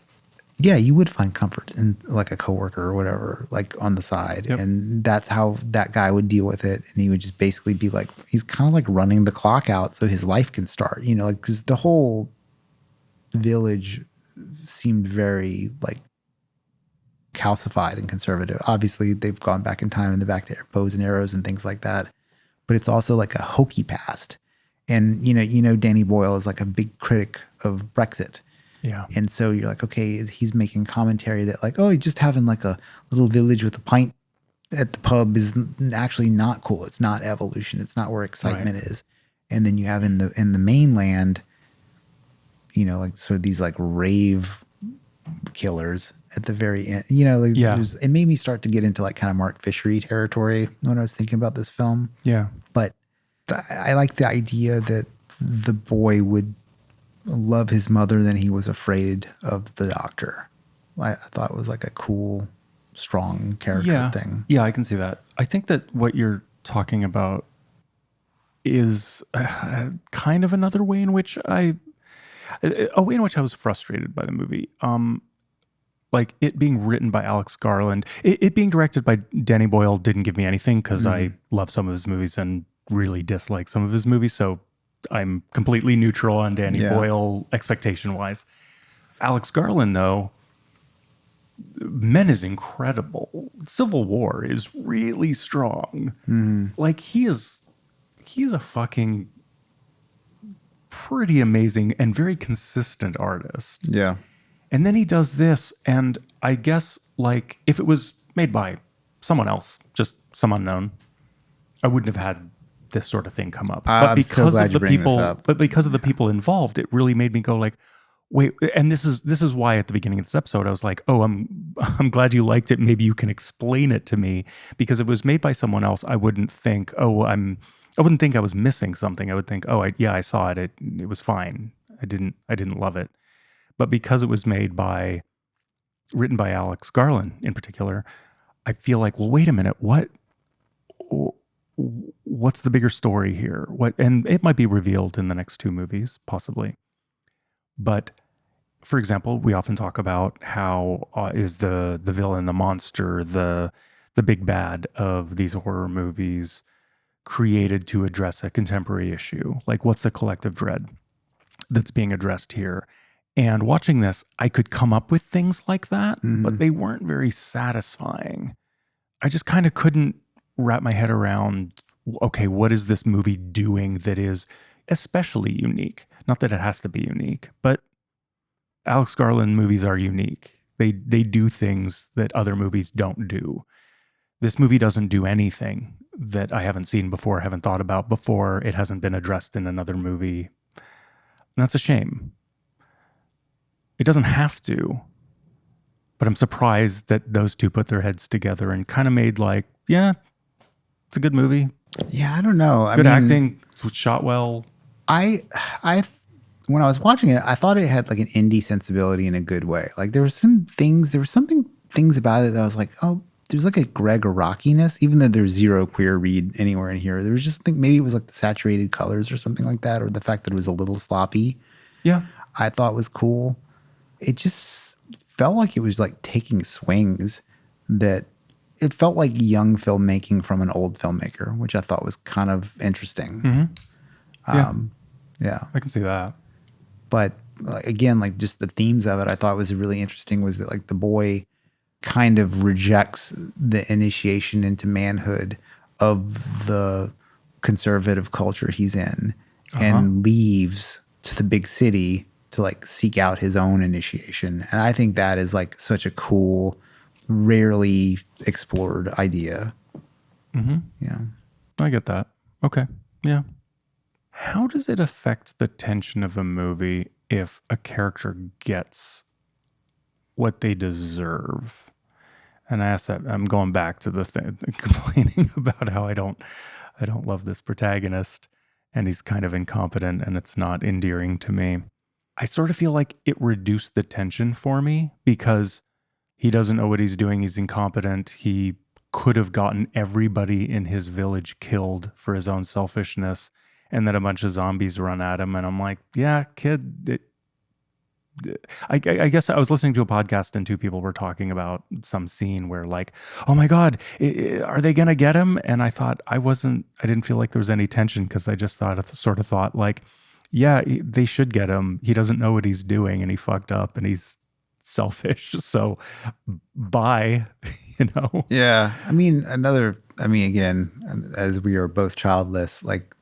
yeah, you would find comfort in like a coworker or whatever, like on the side. Yep. And that's how that guy would deal with it. And he would just basically be like, he's kind of like running the clock out so his life can start, you know, like, because the whole village seemed very like calcified and conservative. Obviously, they've gone back in time and they're back to bows and arrows and things like that. But it's also like a hokey past. And, you know, Danny Boyle is like a big critic of Brexit. Yeah. And so you're like, okay, he's making commentary that like, oh, just having like a little village with a pint at the pub is actually not cool. It's not evolution. It's not where excitement is. And then you have in the mainland, you know, like, so these like rave killers at the very end, you know, like it made me start to get into like kind of Marc Fishery territory when I was thinking about this film. Yeah. But I like the idea that the boy would love his mother than he was afraid of the doctor. I thought it was like a cool, strong character thing. Yeah, I can see that. I think that what you're talking about is kind of another way in which a way in which I was frustrated by the movie. Like it being written by Alex Garland, it being directed by Danny Boyle didn't give me anything because I love some of his movies and really dislike some of his movies. So I'm completely neutral on Danny Boyle expectation wise. Alex Garland, though, Men is incredible. Civil War is really strong. Like he's a fucking pretty amazing and very consistent artist. Yeah. And then he does this, and I guess like if it was made by someone else, just some unknown, I wouldn't have had this sort of thing come up. I'm so glad you bring this up. But because of the people involved, it really made me go like, wait. And this is why at the beginning of this episode I was like, oh, I'm glad you liked it. Maybe you can explain it to me, because if it was made by someone else, I wouldn't think, I wouldn't think I was missing something. I would think, oh, I saw it. It was fine. I didn't love it. But because it was written by Alex Garland in particular, I feel like, well, wait a minute, what's the bigger story here? And it might be revealed in the next two movies, possibly. But for example, we often talk about how is the villain, the monster, the big bad of these horror movies created to address a contemporary issue? Like, what's the collective dread that's being addressed here? And watching this, I could come up with things like that, but they weren't very satisfying. I just kind of couldn't wrap my head around, okay, what is this movie doing that is especially unique? Not that it has to be unique, but Alex Garland movies are unique. They do things that other movies don't do. This movie doesn't do anything that I haven't seen before, haven't thought about before. It hasn't been addressed in another movie. And that's a shame. It doesn't have to, but I'm surprised that those two put their heads together and kind of made like, yeah, it's a good movie. Yeah, I don't know. Good acting. It's shot well. I when I was watching it, I thought it had like an indie sensibility in a good way. Like there were some things about it that I was like, oh, there's like a Greg Arakiness, even though there's zero queer read anywhere in here. There was just maybe it was like the saturated colors or something like that, or the fact that it was a little sloppy. Yeah, I thought was cool. It just felt like it was like taking swings that it felt like young filmmaking from an old filmmaker, which I thought was kind of interesting. Yeah, I can see that. But again, like just the themes of it, I thought was really interesting was that like the boy kind of rejects the initiation into manhood of the conservative culture he's in and leaves to the big city to like seek out his own initiation. And I think that is like such a cool, rarely explored idea. Yeah. I get that. Okay. Yeah. How does it affect the tension of a movie if a character gets what they deserve? And I ask that, I'm going back to the thing, complaining about how I don't love this protagonist and he's kind of incompetent and it's not endearing to me. I sort of feel like it reduced the tension for me because he doesn't know what he's doing. He's incompetent. He could have gotten everybody in his village killed for his own selfishness. And then a bunch of zombies run at him. And I'm like, yeah, kid. I guess I was listening to a podcast and two people were talking about some scene where like, oh my God, are they going to get him? And I thought I didn't feel like there was any tension because I just sort of thought like, yeah, they should get him. He doesn't know what he's doing and he fucked up and he's selfish. So bye, Yeah. I mean, again, as we are both childless, like,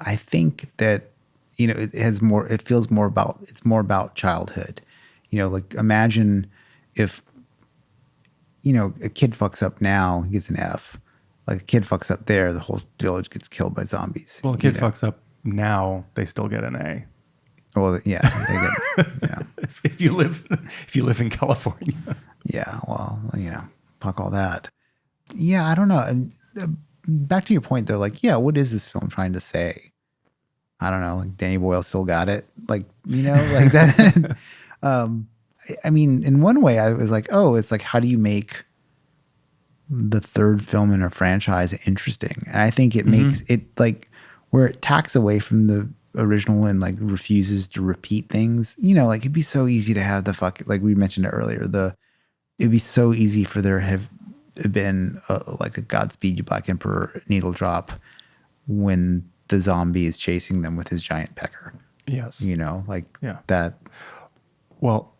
I think that, it feels more about childhood. Like imagine if, a kid fucks up now, he gets an F. Like a kid fucks up there, the whole village gets killed by zombies. Well, a kid fucks up now, they still get an A. Well, yeah, they get, yeah. if you live in California. Yeah, well, fuck all that. Yeah, I don't know. And back to your point though, like, yeah, what is this film trying to say? I don't know. Like Danny Boyle still got it. Like, like that. I mean, in one way, I was like, oh, it's like, how do you make the third film in a franchise interesting. And I think it makes it like where it tacks away from the original and like refuses to repeat things. You know, like it'd be so easy to have the like we mentioned it earlier. It'd be so easy for there have been like a Godspeed You Black Emperor needle drop when the zombie is chasing them with his giant pecker. Yes. You know, like that. Well,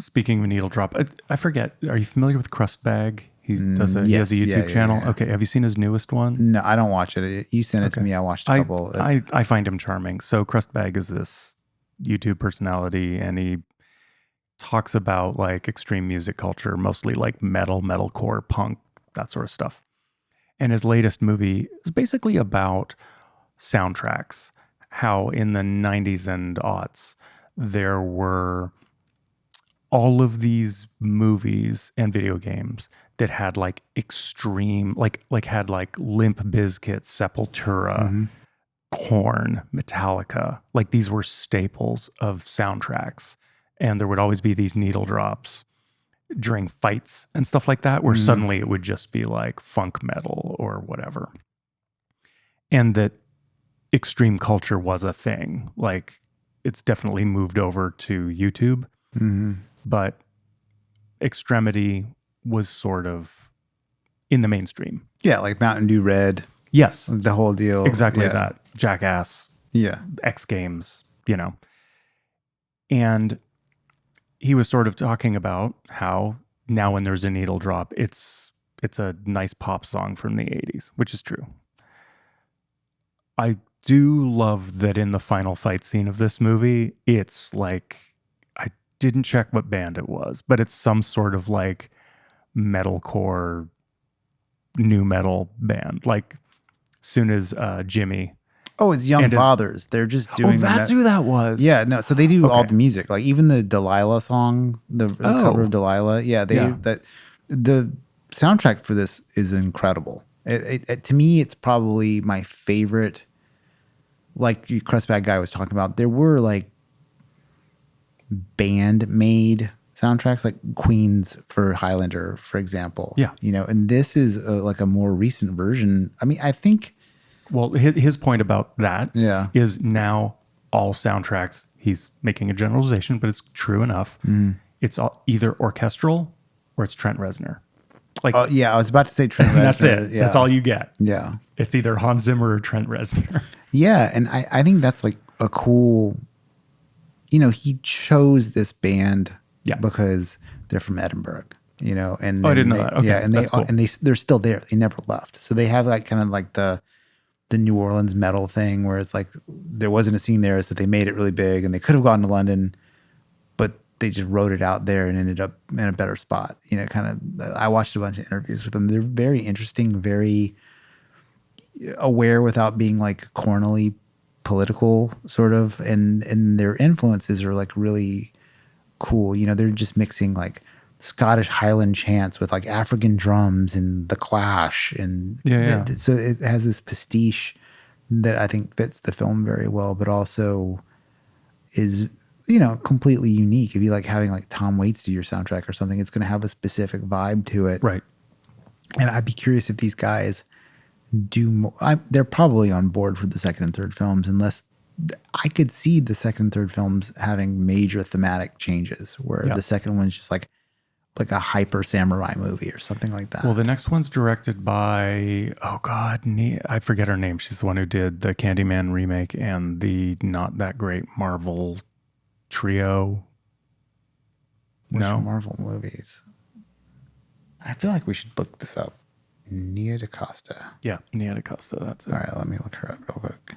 speaking of a needle drop, I forget. Are you familiar with Crustbag? He does he has a YouTube channel. Yeah. Okay, have you seen his newest one? No, I don't watch it. You sent it to me. I watched a couple. I find him charming. So Crustbag is this YouTube personality, and he talks about like extreme music culture, mostly like metalcore, punk, that sort of stuff. And his latest movie is basically about soundtracks. How in the 90s and aughts there were all of these movies and video games that had like extreme, like had like Limp Bizkit, Sepultura, Korn, Metallica. Like these were staples of soundtracks. And there would always be these needle drops during fights and stuff like that, where suddenly it would just be like funk metal or whatever. And that extreme culture was a thing. Like it's definitely moved over to YouTube. But extremity was sort of in the mainstream. Yeah, like Mountain Dew Red. Yes. The whole deal. Exactly that. Jackass. Yeah. X Games, you know. And he was sort of talking about how now when there's a needle drop, it's a nice pop song from the 80s, which is true. I do love that in the final fight scene of this movie, it's like, I didn't check what band it was, but it's some sort of like metalcore, new metal band. Like soon as Jimmy. Oh, it's Young Fathers. They're just doing. Oh, that's who that was. Yeah, no. So they do all the music, like even the Delilah song, the cover of Delilah. Yeah, that the soundtrack for this is incredible. To me, it's probably my favorite. Like Crustbag guy was talking about, there were like band made soundtracks, like Queen's for Highlander, for example. Yeah, you know, and this is like a more recent version. I mean, I think. Well, his point about that is now all soundtracks, he's making a generalization, but it's true enough. It's either orchestral or it's Trent Reznor. Like, I was about to say Trent Reznor. That's it. Yeah. That's all you get. Yeah. It's either Hans Zimmer or Trent Reznor. Yeah. And I think that's like a cool, you know, he chose this band because they're from Edinburgh, you know, and I didn't know that. Okay. Yeah. And they're still there. They never left. So they have like kind of like the New Orleans metal thing where it's like there wasn't a scene there, so they made it really big, and they could have gone to London, but they just wrote it out there and ended up in a better spot. You know, kind of. I watched a bunch of interviews with them. They're very interesting, very aware without being like cornily political, sort of, and their influences are like really cool. You know, they're just mixing like Scottish Highland chants with like African drums and the Clash, and so it has this pastiche that I think fits the film very well, but also is, you know, completely unique. If you like having like Tom Waits do your soundtrack or something, it's going to have a specific vibe to it, right? And I'd be curious if these guys do more. They're probably on board for the second and third films, unless I could see the second and third films having major thematic changes, where the second one's just like a hyper samurai movie or something like that. Well, the next one's directed by, I forget her name. She's the one who did the Candyman remake and the not that great Marvel trio. Which Marvel movies? I feel like we should look this up. Nia DaCosta. Yeah, Nia DaCosta. That's it. All right, let me look her up real quick.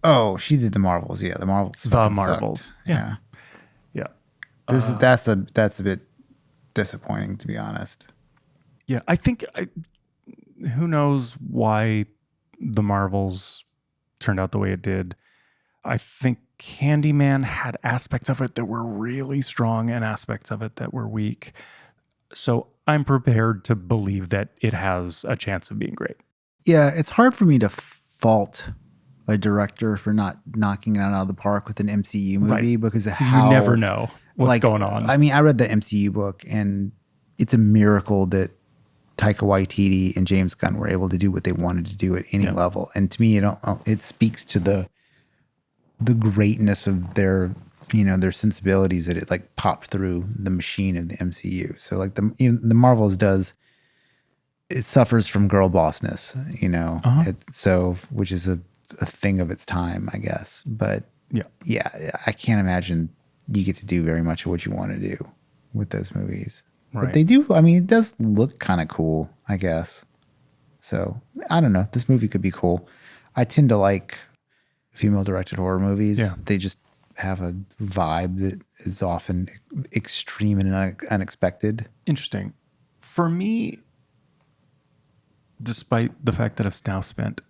Oh, she did the Marvels. Yeah, the Marvels. The Marvels. Sucked. Yeah. That's a bit disappointing, to be honest. Yeah, I think who knows why the Marvels turned out the way it did. I think Candyman had aspects of it that were really strong and aspects of it that were weak. So I'm prepared to believe that it has a chance of being great. Yeah, it's hard for me to fault a director for not knocking it out of the park with an MCU movie because of how you never know what's going on. I mean, I read the MCU book, and it's a miracle that Taika Waititi and James Gunn were able to do what they wanted to do at any level. And to me, it speaks to the greatness of their sensibilities, that it like popped through the machine of the MCU. So like the Marvels it suffers from girl bossness, which is a thing of its time, I guess. But yeah, I can't imagine you get to do very much of what you want to do with those movies. Right. But they do. I mean, it does look kind of cool, I guess. So I don't know. This movie could be cool. I tend to like female-directed horror movies. Yeah. They just have a vibe that is often extreme and unexpected. Interesting. For me, despite the fact that I've now spent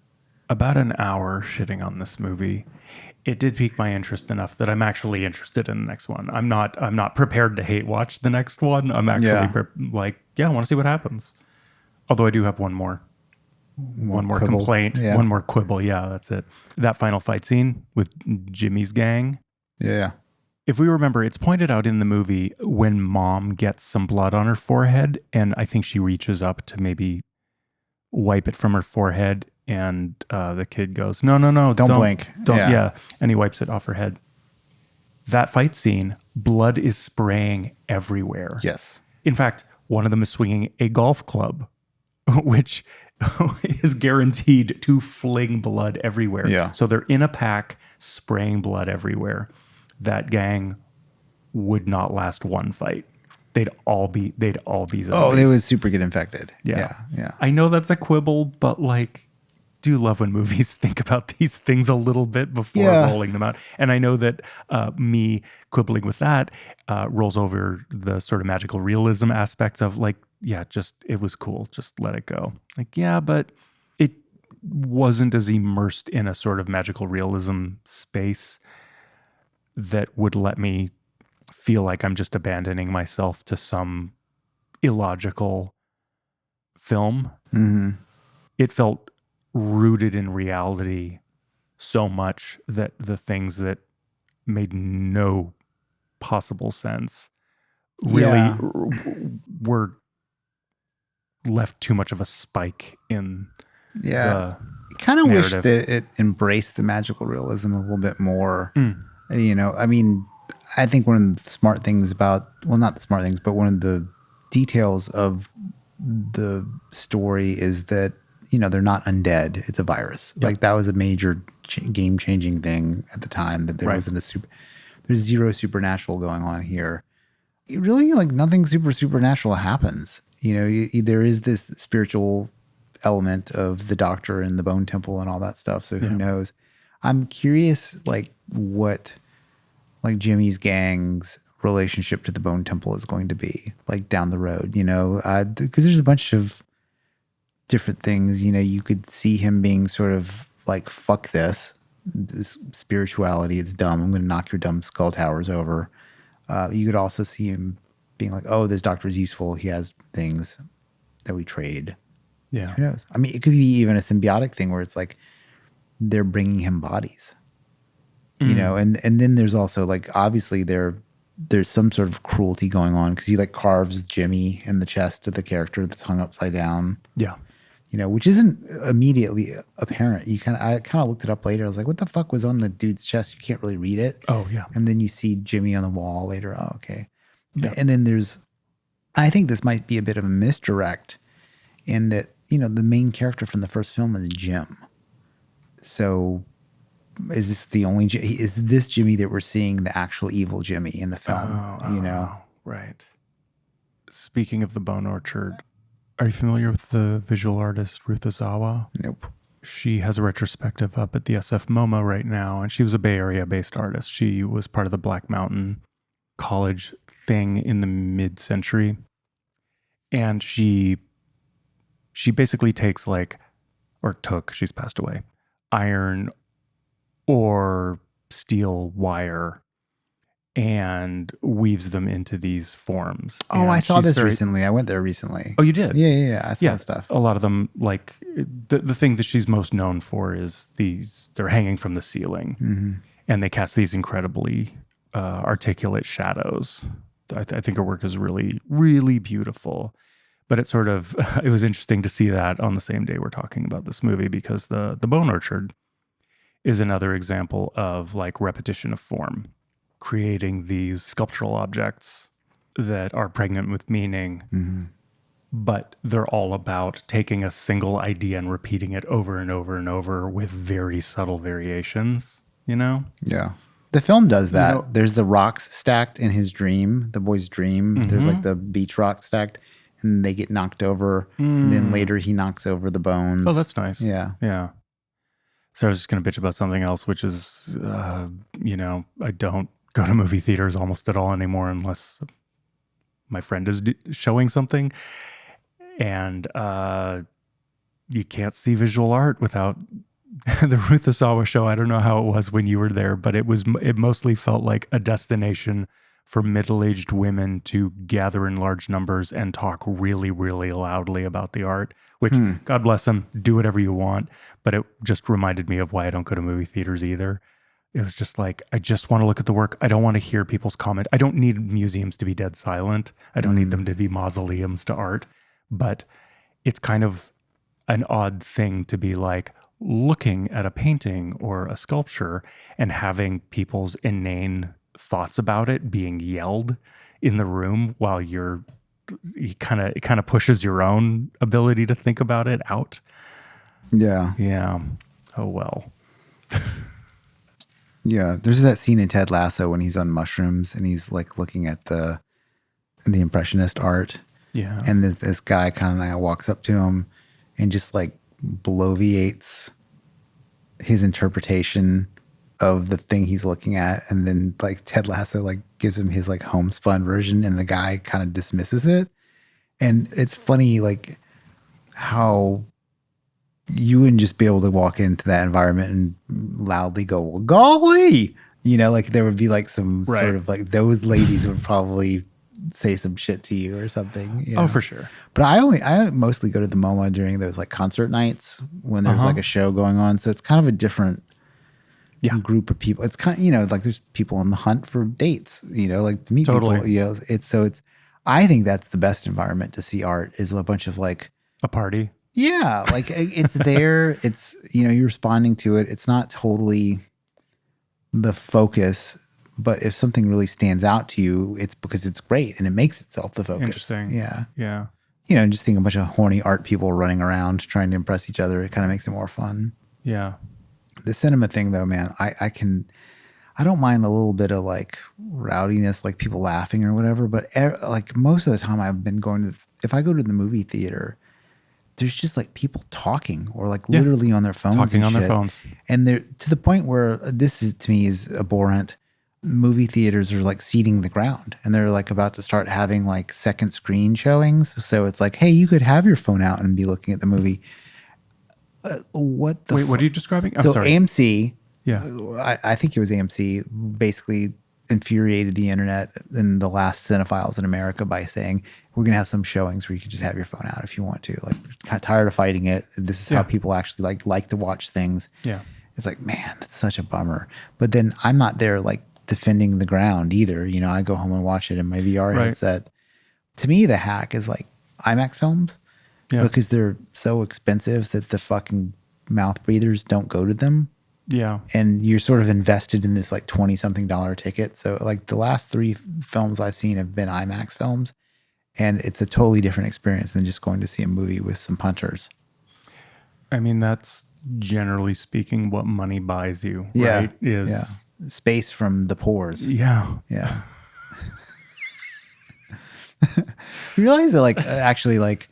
about an hour shitting on this movie, it did pique my interest enough that I'm actually interested in the next one. I'm not prepared to hate watch the next one. I'm actually I want to see what happens. Although I do have one more quibble. Complaint, one more quibble. Yeah, that's it. That final fight scene with Jimmy's gang. Yeah. If we remember, it's pointed out in the movie when Mom gets some blood on her forehead, and I think she reaches up to maybe wipe it from her forehead, and the kid goes, no, don't blink. And he wipes it off her head. That fight scene, blood is spraying everywhere. Yes. In fact, one of them is swinging a golf club, which is guaranteed to fling blood everywhere. Yeah. So they're in a pack spraying blood everywhere. That gang would not last one fight. They'd all be zombies. Oh, they would super get infected. Yeah. I know that's a quibble, but like, do love when movies think about these things a little bit before rolling them out. And I know that me quibbling with that rolls over the sort of magical realism aspects of like, it was cool. Just let it go. Like, but it wasn't as immersed in a sort of magical realism space that would let me feel like I'm just abandoning myself to some illogical film. Mm-hmm. It felt rooted in reality so much that the things that made no possible sense really were left too much of a spike in the kind of wish that it embraced the magical realism a little bit more. I mean, I think one of the smart things about, well, not the smart things, but one of the details of the story is that, they're not undead. It's a virus. Yep. Like that was a major game-changing thing at the time, that there wasn't there's zero supernatural going on here. It really, like, nothing supernatural happens. There is this spiritual element of the doctor and the bone temple and all that stuff. So who knows? I'm curious, like, what, like, Jimmy's gang's relationship to the bone temple is going to be, like, down the road, because there's a bunch of different things. You could see him being sort of like, fuck this spirituality, it's dumb, I'm going to knock your dumb skull towers over. You could also see him being like, oh, this doctor is useful, he has things that we trade. Who knows? I mean, it could be even a symbiotic thing where it's like they're bringing him bodies, and then there's also, like, obviously there's some sort of cruelty going on, because he, like, carves Jimmy in the chest of the character that's hung upside down. Which isn't immediately apparent. I kind of looked it up later. I was like, what the fuck was on the dude's chest? You can't really read it. Oh, yeah. And then you see Jimmy on the wall later. Oh, okay. Yeah. And then I think this might be a bit of a misdirect in that, the main character from the first film is Jim. So is this Jimmy that we're seeing the actual evil Jimmy in the film? Right. Speaking of the Bone Orchard, are you familiar with the visual artist Ruth Azawa? Nope. She has a retrospective up at the SF MoMA right now, and she was a Bay Area-based artist. She was part of the Black Mountain College thing in the mid-century, and she basically takes she's passed away, iron or steel wire and weaves them into these forms. Oh, and I saw this recently. I went there recently. Oh, you did? Yeah. I saw stuff. A lot of them, like, the thing that she's most known for is they're hanging from the ceiling, and they cast these incredibly articulate shadows. I think her work is really, really beautiful. But it sort of, it was interesting to see that on the same day we're talking about this movie, because the Bone Orchard is another example of like repetition of form, creating these sculptural objects that are pregnant with meaning, but they're all about taking a single idea and repeating it over and over and over with very subtle variations, you know? Yeah. The film does that. There's the rocks stacked in his dream, the boy's dream. There's like the beach rock stacked, and they get knocked over. And then later he knocks over the bones. Oh, that's nice. Yeah. Yeah. So I was just going to bitch about something else, which is, I don't go to movie theaters almost at all anymore unless my friend is showing something. And you can't see visual art without the Ruth Asawa show. I don't know how it was when you were there, but it mostly felt like a destination for middle-aged women to gather in large numbers and talk really, really loudly about the art, which, God bless them, do whatever you want. But it just reminded me of why I don't go to movie theaters either. It was just like, I just want to look at the work. I don't want to hear people's comment. I don't need museums to be dead silent. I don't need them to be mausoleums to art. But it's kind of an odd thing to be like looking at a painting or a sculpture and having people's inane thoughts about it being yelled in the room while it kind of pushes your own ability to think about it out. Yeah. Yeah. Oh, well. Yeah. There's that scene in Ted Lasso when he's on mushrooms and he's like looking at the impressionist art. Yeah. And this guy kind of walks up to him and just like bloviates his interpretation of the thing he's looking at. And then like Ted Lasso like gives him his like homespun version and the guy kind of dismisses it. And it's funny like how you wouldn't just be able to walk into that environment and loudly go, well, golly, like there would be like some sort of like those ladies would probably say some shit to you or something. Oh, for sure. But I mostly go to the MoMA during those like concert nights when there's like a show going on. So it's kind of a different group of people. It's kind of, like there's people on the hunt for dates, like to meet people, it's, I think that's the best environment to see art is a bunch of like a party. Yeah. Like it's there. It's, you're responding to it. It's not totally the focus. But if something really stands out to you, it's because it's great and it makes itself the focus. Interesting. Yeah. Yeah. Just seeing a bunch of horny art people running around trying to impress each other, it kind of makes it more fun. Yeah. The cinema thing though, man, I don't mind a little bit of like rowdiness, like people laughing or whatever. But like most of the time I've been if I go to the movie theater, there's just like people talking or like literally on their phones. Talking on their phones. And they're to the point where this is, to me, is abhorrent. Movie theaters are like seeding the ground and they're like about to start having like second screen showings. So it's like, hey, you could have your phone out and be looking at the movie. What are you describing? I'm sorry. AMC, yeah, I think it was AMC, basically infuriated the internet and the last cinephiles in America by saying, we're going to have some showings where you can just have your phone out if you want to. Like, kind of tired of fighting it. This is how people actually like to watch things. Yeah. It's like, man, that's such a bummer. But then I'm not there like defending the ground either. I go home and watch it in my VR headset. To me, the hack is like IMAX films because they're so expensive that the fucking mouth breathers don't go to them. Yeah. And you're sort of invested in this like $20-something ticket. So like the last 3 films I've seen have been IMAX films. And it's a totally different experience than just going to see a movie with some punters. I mean, that's generally speaking what money buys you, yeah. right? Space from the pores. Yeah. Yeah. You realize that like actually like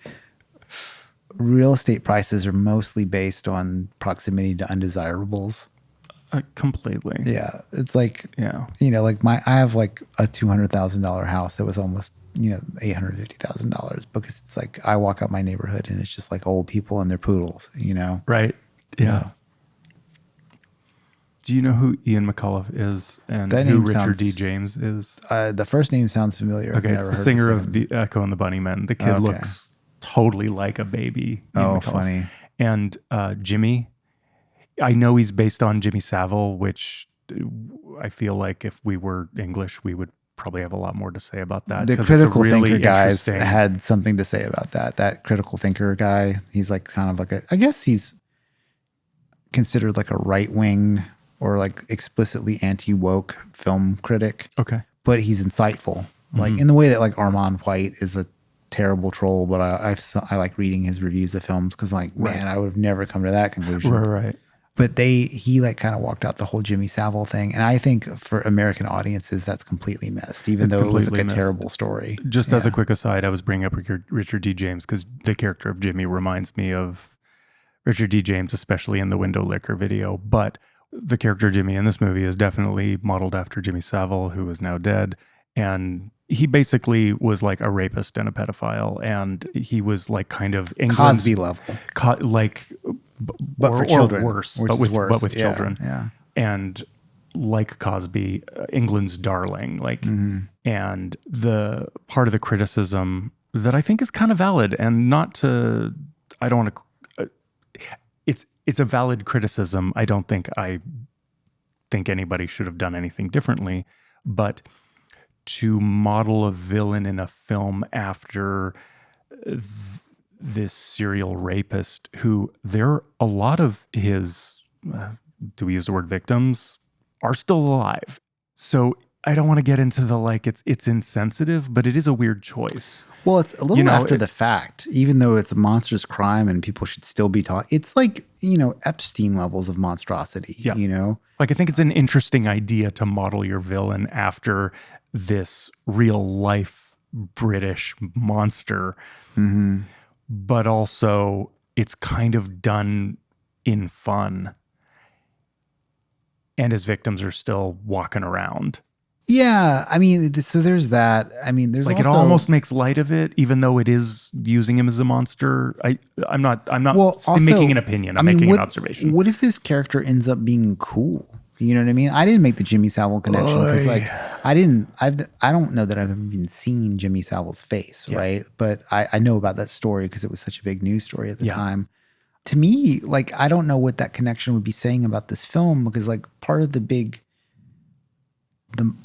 real estate prices are mostly based on proximity to undesirables. Completely. Yeah. It's like, yeah. Like I have like a $200,000 house that was almost, $850,000 because it's like I walk up my neighborhood and it's just like old people and their poodles, Right. Yeah. Do you know who Ian McAuliffe is and who Richard D. James is? The first name sounds familiar. Okay, it's the singer of The Echo and the Bunnymen. The kid looks totally like a baby. Ian McAuliffe. Funny. And Jimmy, I know he's based on Jimmy Savile, which I feel like if we were English, we would probably have a lot more to say about that. The 'cause critical it's a really thinker guys interesting- had something to say about that. That critical thinker guy, he's like kind of like I guess he's considered like a right wing or like explicitly anti-woke film critic. Okay. But he's insightful, like in the way that like Armand White is a terrible troll. But I like reading his reviews of films because like, man, I would have never come to that conclusion. Right. But he like kind of walked out the whole Jimmy Savile thing. And I think for American audiences, that's completely missed, even though it was like a terrible story. Just as a quick aside, I was bringing up Richard D. James because the character of Jimmy reminds me of Richard D. James, especially in the Window Liquor video. But the character Jimmy in this movie is definitely modeled after Jimmy Savile, who is now dead. And he basically was like a rapist and a pedophile. And he was like kind of England's Cosby level. But for children, or worse, which but is worse. with children. Yeah. And like Cosby, England's darling, like, and the part of the criticism that I think is kind of valid and not to, I don't want to, it's a valid criticism. I don't think anybody should have done anything differently, but to model a villain in a film after this serial rapist who a lot of his, do we use the word victims, are still alive. So I don't want to get into the like it's insensitive, but it is a weird choice. Well, it's a little after the fact, even though it's a monstrous crime and people should still be taught. It's like, Epstein levels of monstrosity, Like, I think it's an interesting idea to model your villain after this real life British monster. But also it's kind of done in fun. And his victims are still walking around. Yeah, I mean, so there's that. I mean, there's like also, it almost makes light of it, even though it is using him as a monster. I'm not making an opinion. I'm making an observation. What if this character ends up being cool? You know what I mean? I didn't make the Jimmy Savile connection because, like, I don't know that I've ever even seen Jimmy Savile's face, right? But I know about that story because it was such a big news story at the time. To me, like, I don't know what that connection would be saying about this film because, like, part of the big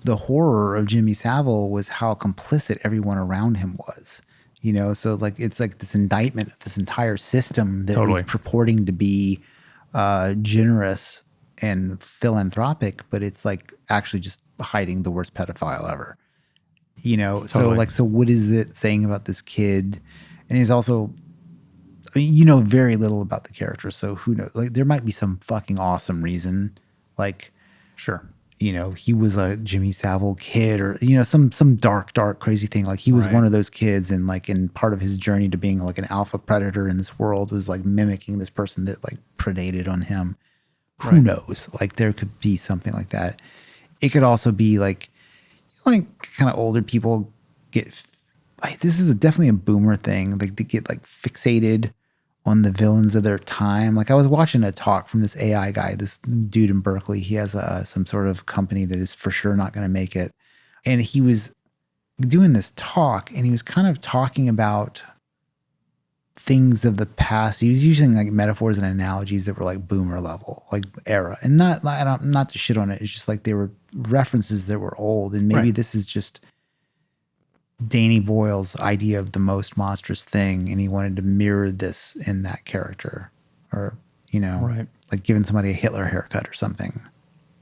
the horror of Jimmy Savile was how complicit everyone around him was, so like it's like this indictment of this entire system that is purporting to be generous and philanthropic, but it's like actually just hiding the worst pedophile ever, so what is it saying about this kid? And he's also, I mean, very little about the character, so who knows? Like there might be some fucking awesome reason, like sure, he was a Jimmy Savile kid or, some dark, crazy thing. Like he was one of those kids and like in part of his journey to being like an alpha predator in this world was like mimicking this person that like predated on him. Who knows? Like there could be something like that. It could also be like kind of older people this is definitely a boomer thing. Like they get like fixated on the villains of their time. Like I was watching a talk from this AI guy, this dude in Berkeley. He has some sort of company that is for sure not going to make it. And he was doing this talk and he was kind of talking about things of the past. He was using like metaphors and analogies that were like boomer level, like era. And not to shit on it. It's just like they were references that were old. And maybe this is just Danny Boyle's idea of the most monstrous thing, and he wanted to mirror this in that character, or like giving somebody a Hitler haircut or something.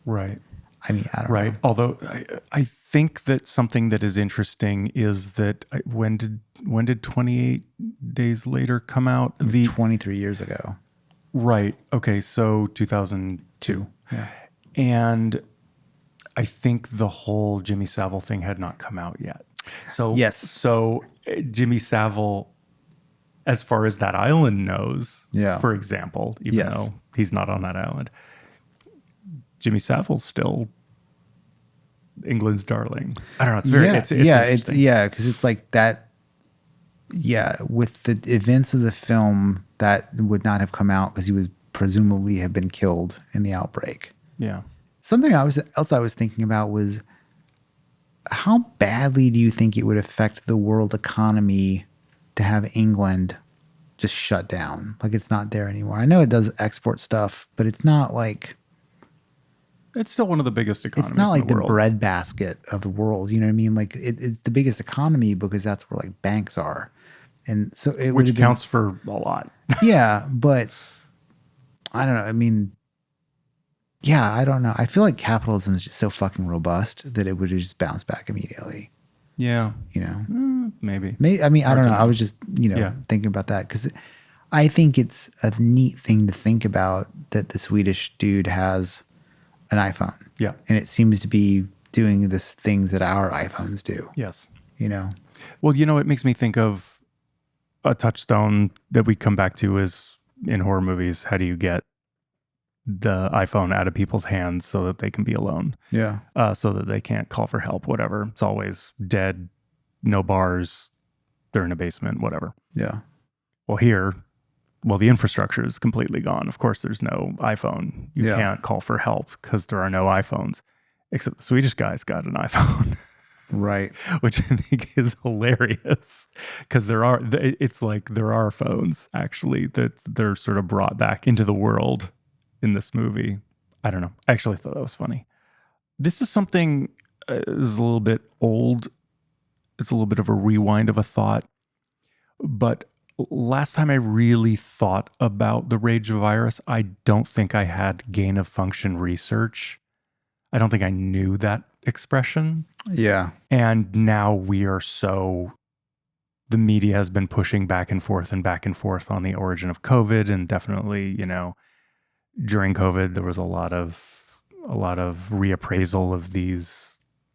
Right. I mean, I don't know. Although I think that something that is interesting is that when did 28 Days Later come out? 23 years ago. Right. Okay. So 2002. Yeah. And I think the whole Jimmy Savile thing had not come out yet. So yes. So Jimmy Savile, as far as that island knows, for example, even though he's not on that island, Jimmy Savile's still England's darling. I don't know. It's very interesting. Because it's like that. Yeah, with the events of the film, that would not have come out because he was presumably have been killed in the outbreak. Yeah. Something else I was thinking about was, how badly do you think it would affect the world economy to have England just shut down? Like it's not there anymore. I know it does export stuff, but it's not like, It's still one of the biggest economies It's not like in the the world. breadbasket of the world. You know what I mean? Like it's the biggest economy because that's where like banks are. And so it would Which have been, counts for a lot. yeah, but I don't know. I mean, yeah, I don't know. I feel like capitalism is just so fucking robust that it would have just bounced back immediately. Yeah. You know, Maybe. I mean, I Hard don't to know. I know. was just, Yeah. thinking about that because I think it's a neat thing to think about that the Swedish dude has an iPhone. Yeah. And it seems to be doing this things that our iPhones do. Yes. You know? Well, it makes me think of a touchstone that we come back to is in horror movies. How do you get the iPhone out of people's hands so that they can be alone? Yeah. So that they can't call for help, whatever. It's always dead, no bars, they're in a basement, whatever. Yeah. Well, here, the infrastructure is completely gone. Of course, there's no iPhone. You can't call for help because there are no iPhones, except the Swedish guy's got an iPhone. Right. Which I think is hilarious because it's like there are phones actually that they're sort of brought back into the world in this movie. I don't know. I actually thought that was funny. This is something is a little bit old. It's a little bit of a rewind of a thought. But last time I really thought about the rage virus, I don't think I had gain of function research. I don't think I knew that expression. Yeah. And now the media has been pushing back and forth on the origin of COVID. And definitely, during COVID, there was a lot of reappraisal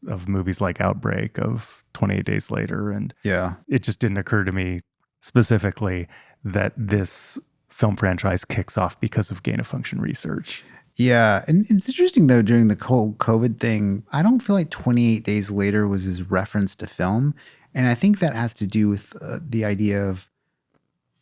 of movies like Outbreak, of 28 Days Later. And Yeah. it just didn't occur to me specifically that this film franchise kicks off because of gain of function research. Yeah. And it's interesting though, during the whole COVID thing, I don't feel like 28 Days Later was his reference to film. And I think that has to do with the idea of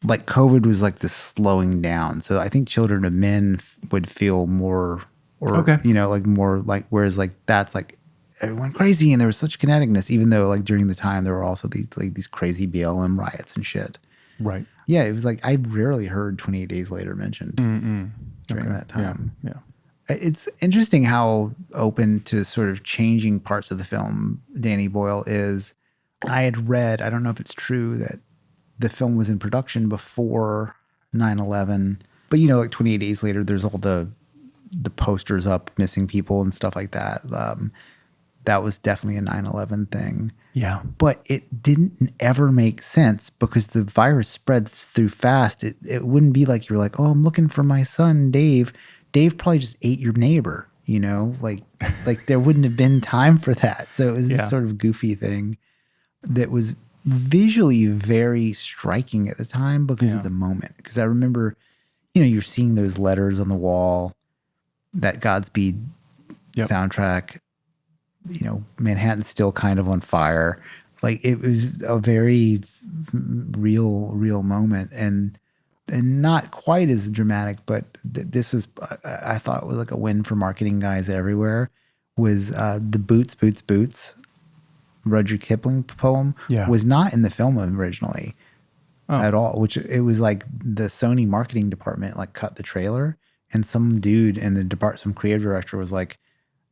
like COVID was like the slowing down. So I think Children of Men would feel more, or, Okay. like more like, whereas like that's like everyone crazy and there was such kineticness, even though like during the time there were also these crazy BLM riots and shit. Right. Yeah. It was like, I rarely heard 28 Days Later mentioned during that time. Yeah. It's interesting how open to sort of changing parts of the film Danny Boyle is. I had read, I don't know if it's true, that the film was in production before 9/11, but like 28 Days Later, there's all the posters up, missing people and stuff like that. That was definitely a 9/11 thing. Yeah. But it didn't ever make sense because the virus spreads through fast. It wouldn't be like you're like, oh, I'm looking for my son, Dave. Dave probably just ate your neighbor, like there wouldn't have been time for that. So it was this sort of goofy thing that was visually very striking at the time because of the moment. Because I remember, you're seeing those letters on the wall, that Godspeed soundtrack, Manhattan's still kind of on fire. Like it was a very real moment and not quite as dramatic, but this was, I thought was like a win for marketing guys everywhere, was the Boots, Rudyard Kipling poem was not in the film originally at all, which it was like the Sony marketing department like cut the trailer and some dude in the some creative director was like,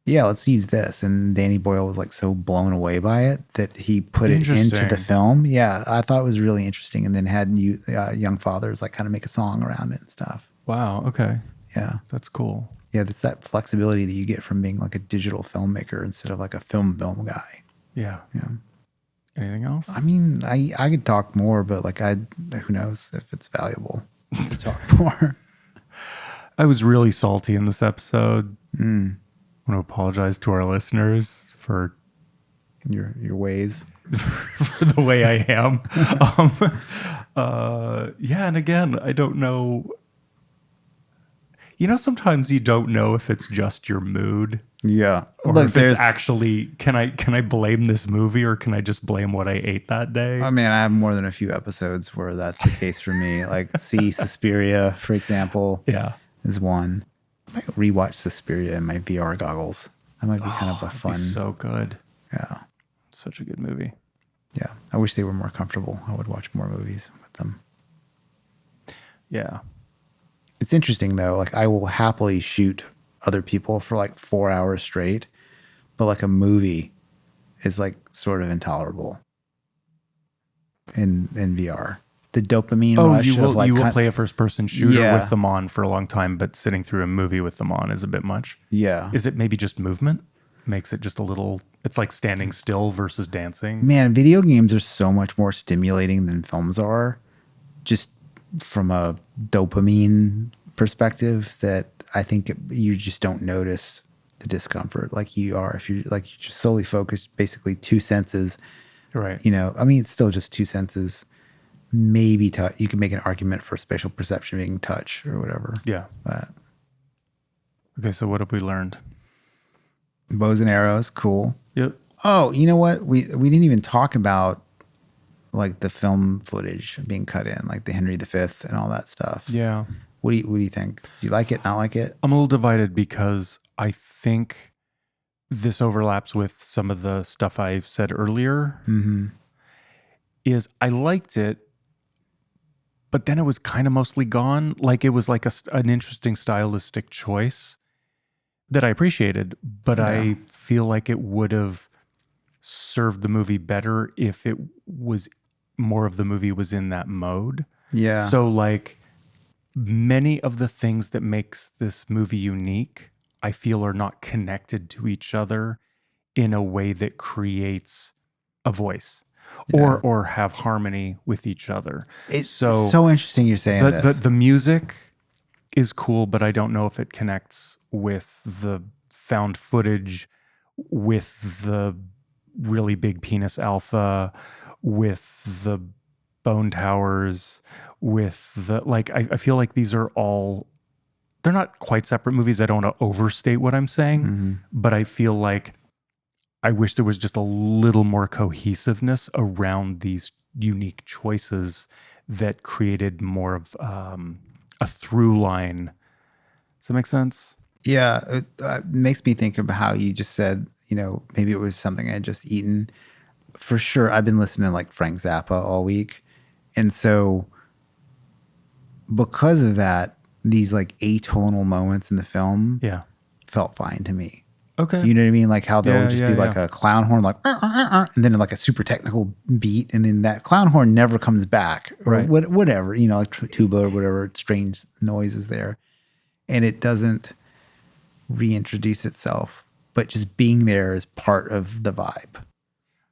yeah, let's use this. And Danny Boyle was like so blown away by it that he put it into the film. Yeah, I thought it was really interesting. And then had young fathers like kind of make a song around it and stuff. Wow. Okay. Yeah. That's cool. Yeah, that's that flexibility that you get from being like a digital filmmaker instead of like a film guy. Yeah. Yeah. Anything else? I mean, I could talk more, but like who knows if it's valuable to talk more. I was really salty in this episode. I want to apologize to our listeners for your ways, for the way I am. And again, I don't know. Sometimes you don't know if it's just your mood. Yeah. Or Look, if it's actually, can I blame this movie or can I just blame what I ate that day? I mean, I have more than a few episodes where that's the case for me. Like Suspiria, for example, is one. I might rewatch Suspiria in my VR goggles. That might be kind of a fun. So good. Yeah. Such a good movie. Yeah. I wish they were more comfortable. I would watch more movies with them. Yeah. It's interesting though. Like I will happily shoot other people for like 4 hours straight, but like a movie is like sort of intolerable in VR. The dopamine rush you will play a first person shooter with them on for a long time, but sitting through a movie with them on is a bit much. Yeah. Is it maybe just movement? Makes it just a little, it's like standing still versus dancing. Man, video games are so much more stimulating than films are, just from a dopamine perspective, that I think you just don't notice the discomfort like you are if you like you just solely focused basically two senses. Right. You know, I mean, it's still just two senses. Maybe touch. You can make an argument for spatial perception being touch or whatever. Yeah. But okay, so what have we learned? Bows and arrows, cool. Yep. Oh, you know what? We didn't even talk about like the film footage being cut in, like the Henry V and all that stuff. Yeah. What do you think? Do you like it? Not like it? I'm a little divided because I think this overlaps with some of the stuff I said earlier. Mm-hmm. Is I liked it, but then it was kind of mostly gone. Like it was like an interesting stylistic choice that I appreciated, but I feel like it would have served the movie better if it was more of the movie was in that mode. Yeah. So like many of the things that makes this movie unique, I feel are not connected to each other in a way that creates a voice or have harmony with each other. It's so interesting you're saying this. The music is cool, but I don't know if it connects with the found footage, with the really big penis alpha, with the bone towers, with the like. I feel like these are all, they're not quite separate movies. I don't want to overstate what I'm saying, but I feel like I wish there was just a little more cohesiveness around these unique choices that created more of a through line. Does that make sense? Yeah, it makes me think of how you just said, you know, maybe it was something I had just eaten. For sure, I've been listening to like Frank Zappa all week. And so because of that, these like atonal moments in the film felt fine to me. Okay. You know what I mean? Like how they'll just be like a clown horn, like, and then like a super technical beat. And then that clown horn never comes back or whatever, you know, like tuba or whatever strange noise is there. And it doesn't reintroduce itself, but just being there is part of the vibe.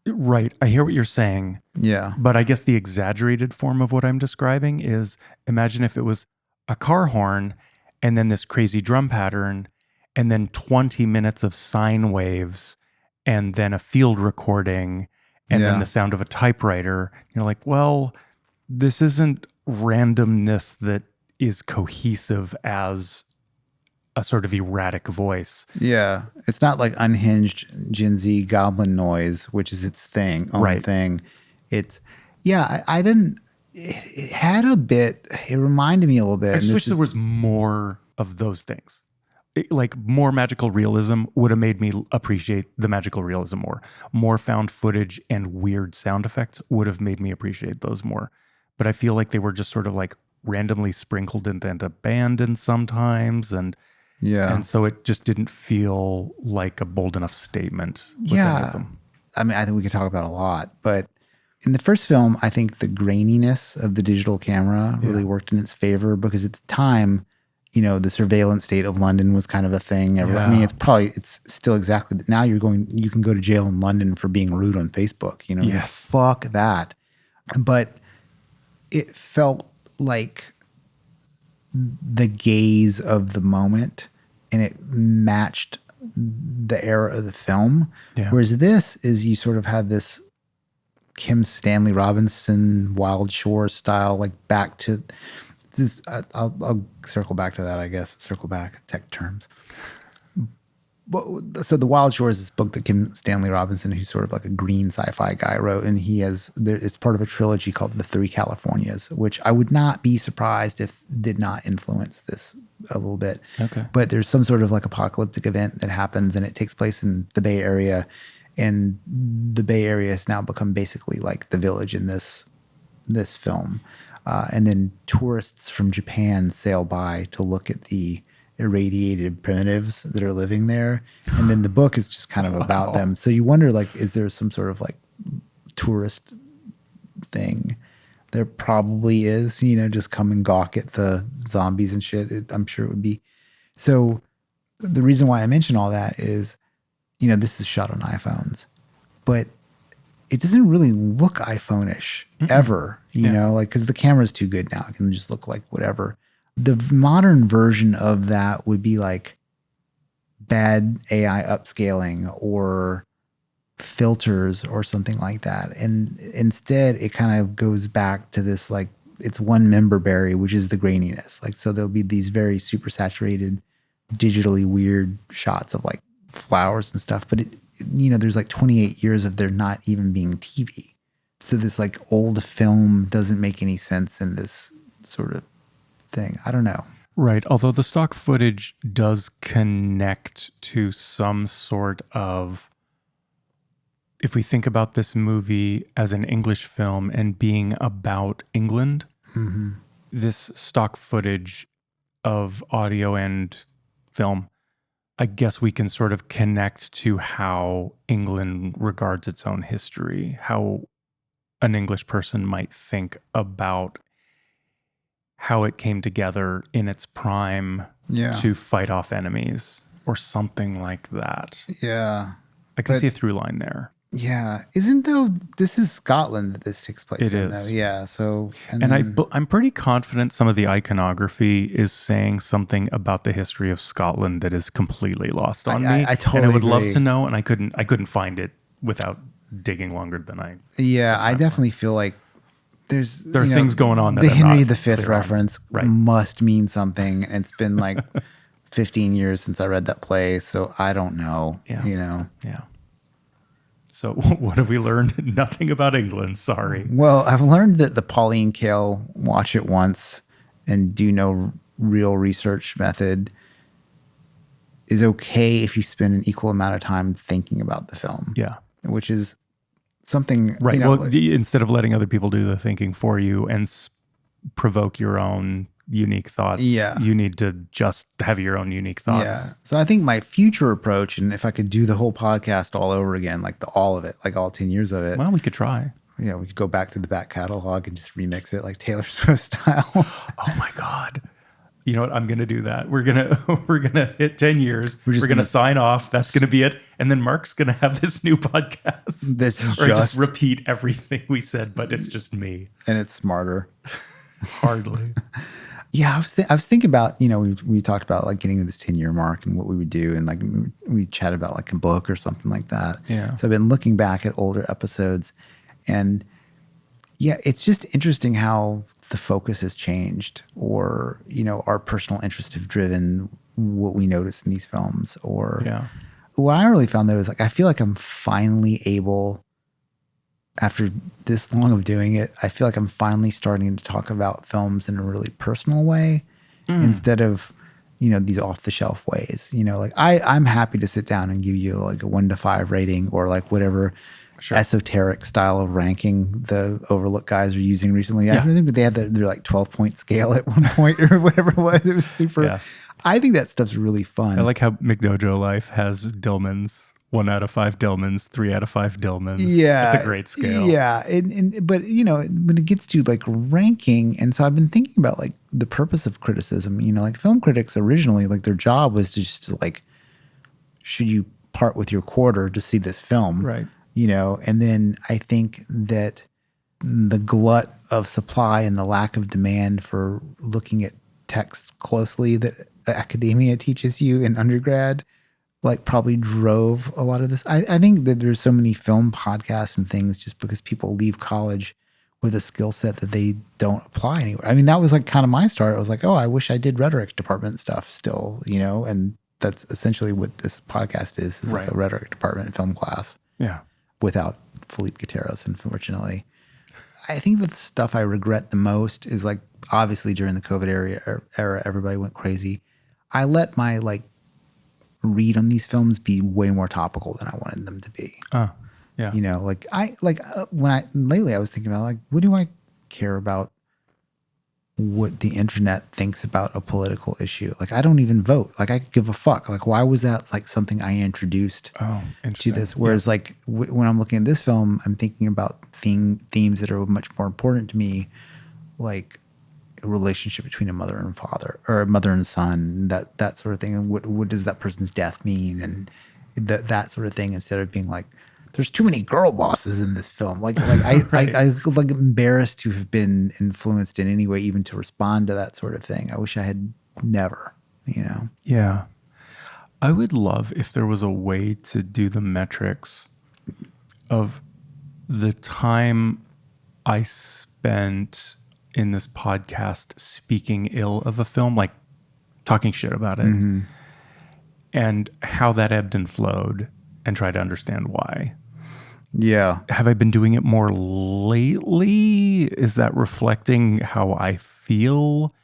Right. I hear what you're saying. Yeah. But I guess the exaggerated form of what I'm describing is, imagine if it was a car horn and then this crazy drum pattern and then 20 minutes of sine waves and then a field recording and then the sound of a typewriter. You're like, well, this isn't randomness that is cohesive as a sort of erratic voice. Yeah. It's not like unhinged Gen Z goblin noise, which is its own thing. It's, I didn't, it had a bit, it reminded me a little bit. I just wish there was more of those things. Like more magical realism would have made me appreciate the magical realism more. More found footage and weird sound effects would have made me appreciate those more. But I feel like they were just sort of like randomly sprinkled and then abandoned sometimes. And so it just didn't feel like a bold enough statement with any of them. I mean, I think we could talk about a lot, but in the first film, I think the graininess of the digital camera really worked in its favor because at the time, you know, the surveillance state of London was kind of a thing. I mean, it's still exactly, now you can go to jail in London for being rude on Facebook, you know? Yes. Fuck that. But it felt like the gaze of the moment and it matched the era of the film. Yeah. Whereas this is, you sort of have this Kim Stanley Robinson, Wild Shore style, like back to this. I'll circle back to that, I guess. Circle back, tech terms. But, so The Wild Shore is this book that Kim Stanley Robinson, who's sort of like a green sci-fi guy, wrote, and it's part of a trilogy called The Three Californias, which I would not be surprised if did not influence this a little bit. Okay. But there's some sort of like apocalyptic event that happens, and it takes place in the Bay Area, and the Bay Area has now become basically like the village in this film. And then tourists from Japan sail by to look at the irradiated primitives that are living there. And then the book is just kind of about them. So you wonder, like, is there some sort of like tourist thing? There probably is, just come and gawk at the zombies and shit. I'm sure it would be. So the reason why I mention all that is, this is shot on iPhones, but it doesn't really look iPhone-ish ever, like, because the camera's too good now. It can just look like whatever. The modern version of that would be like bad AI upscaling or filters or something like that. And instead it kind of goes back to this, like, it's one member berry, which is the graininess. Like, so there'll be these very super saturated, digitally weird shots of like flowers and stuff, but there's like 28 years of there not even being TV. So this like old film doesn't make any sense in this sort of thing. I don't know. Right. Although the stock footage does connect to some sort of, if we think about this movie as an English film and being about England, this stock footage of audio and film, I guess we can sort of connect to how England regards its own history, how an English person might think about how it came together in its prime to fight off enemies or something like that. Yeah. I can see a through line there. Yeah. This is Scotland that this takes place in, though. Yeah. So, I'm pretty confident some of the iconography is saying something about the history of Scotland that is completely lost on me. I totally and I would love agree. to know, and I couldn't find it without digging longer than I. Yeah, I definitely feel like there are things going on that the I'm Henry not V clear reference must mean something. And it's been like 15 years since I read that play, so I don't know. Yeah. So what have we learned? Nothing about England. Sorry. Well, I've learned that the Pauline Kael watch it once and do no real research method is okay if you spend an equal amount of time thinking about the film. Yeah. Which is something, right. Instead of letting other people do the thinking for you and provoke your own unique thoughts, you need to just have your own unique thoughts. Yeah. So I think my future approach, and if I could do the whole podcast all over again, like all of it, like all 10 years of it. Well, we could try. Yeah, we could go back through the back catalog and just remix it like Taylor Swift style. Oh my God. You know what? I'm going to do that. We're going to hit 10 years. We're going to sign off. That's going to be it. And then Marc's going to have this new podcast. Just repeat everything we said, but it's just me. And it's smarter. Hardly. Yeah, I was thinking about, we talked about like getting to this 10-year mark and what we would do. And like we chatted about like a book or something like that. Yeah. So I've been looking back at older episodes and yeah, it's just interesting how the focus has changed or, our personal interests have driven what we notice in these films. Or what I really found though is like, I feel like I'm finally able, after this long of doing it, I feel like I'm finally starting to talk about films in a really personal way instead of, these off the shelf ways, like I'm happy to sit down and give you like a 1 to 5 rating or like whatever esoteric style of ranking the Overlook guys are using recently. I think they had their like 12-point scale at one point or whatever it was. It was super. I think that stuff's really fun. I like how McDojo Life has Dillmans. 1 out of 5 Dillmans, 3 out of 5 Dillmans. Yeah. It's a great scale. Yeah. But when it gets to like ranking, and so I've been thinking about like the purpose of criticism, like film critics originally, like their job was just to like, should you part with your quarter to see this film? Right. And then I think that the glut of supply and the lack of demand for looking at text closely that academia teaches you in undergrad like probably drove a lot of this. I think that there's so many film podcasts and things just because people leave college with a skill set that they don't apply anywhere. I mean, that was like kind of my start. I was like, oh, I wish I did rhetoric department stuff still, and that's essentially what this podcast is like a rhetoric department film class. Yeah. Without Philippe Gutierrez, unfortunately. I think the stuff I regret the most is like, obviously during the COVID era, everybody went crazy. I let my like read on these films be way more topical than I wanted them to be. Yeah. Lately I was thinking about like, what do I care about what the internet thinks about a political issue. Like, I don't even vote. Like, I could give a fuck. Like, why was that like something I introduced to this? Whereas like when I'm looking at this film, I'm thinking about themes that are much more important to me, like a relationship between a mother and father, or a mother and son, that sort of thing. And what does that person's death mean? And that sort of thing, instead of being like, there's too many girl bosses in this film. Like Right. I like embarrassed to have been influenced in any way, even to respond to that sort of thing. I wish I had never, Yeah. I would love if there was a way to do the metrics of the time I spent in this podcast speaking ill of a film, like talking shit about it, and how that ebbed and flowed, and try to understand why. Yeah. Have I been doing it more lately? Is that reflecting how I feel?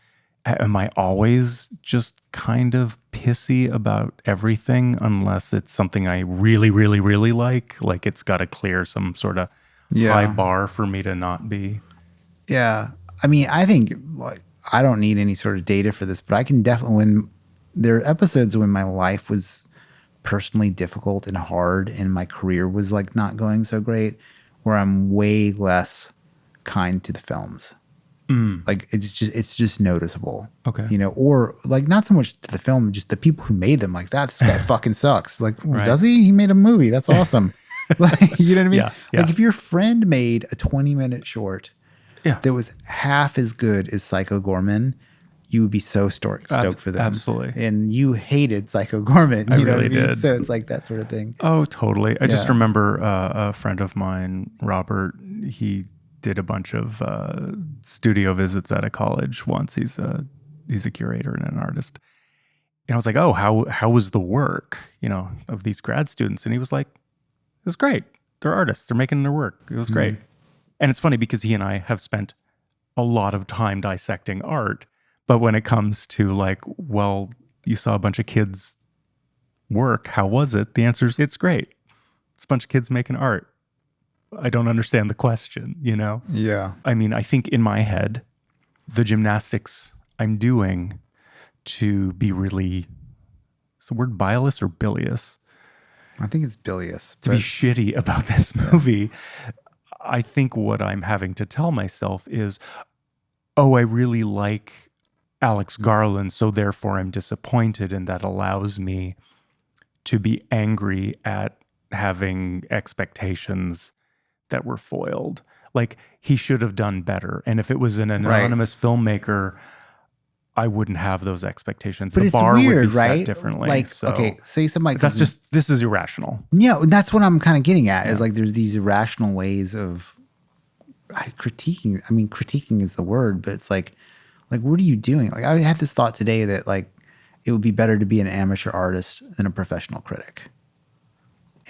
Am I always just kind of pissy about everything unless it's something I really, really, really like? Like it's got to clear some sort of high bar for me to not be. Yeah. I mean, I think like I don't need any sort of data for this, but I can definitely, when there are episodes when my life was personally difficult and hard and my career was like not going so great, where I'm way less kind to the films. Like it's just noticeable. Okay. Or like not so much to the film, just the people who made them. Like, that this guy fucking sucks. Like, Right. does he? He made a movie. That's awesome. Like, you know what I mean? Yeah, Like yeah. if your friend made a 20-minute short Yeah. that was half as good as Psycho Gorman, you would be so stoked for them. Absolutely. And you hated Psycho Gorman. You know really what I mean? did. So it's like that sort of thing. Oh, totally. I just Yeah. remember a friend of mine, Robert, he did a bunch of studio visits at a college once. He's a curator and an artist. And I was like, oh, how was the work, of these grad students? And he was like, it was great. They're artists. They're making their work. It was great. And it's funny because he and I have spent a lot of time dissecting art. But when it comes to like, well, you saw a bunch of kids work. How was it? The answer is it's great. It's a bunch of kids making art. I don't understand the question, Yeah. I mean, I think in my head, the gymnastics I'm doing to be really, is the word bilious or bilious? I think it's bilious. To be shitty about this movie. I think what I'm having to tell myself is, oh, I really like Alex Garland, so therefore I'm disappointed, and that allows me to be angry at having expectations that were foiled. Like, he should have done better. And if it was an anonymous filmmaker, I wouldn't have those expectations. But the it's bar weird, would be right? set differently. Like, so okay, say somebody that's just, this is irrational. Yeah, that's what I'm kind of getting at. Is like there's these irrational ways of critiquing. I mean, critiquing is the word, but it's like what are you doing? Like, I had this thought today that like it would be better to be an amateur artist than a professional critic.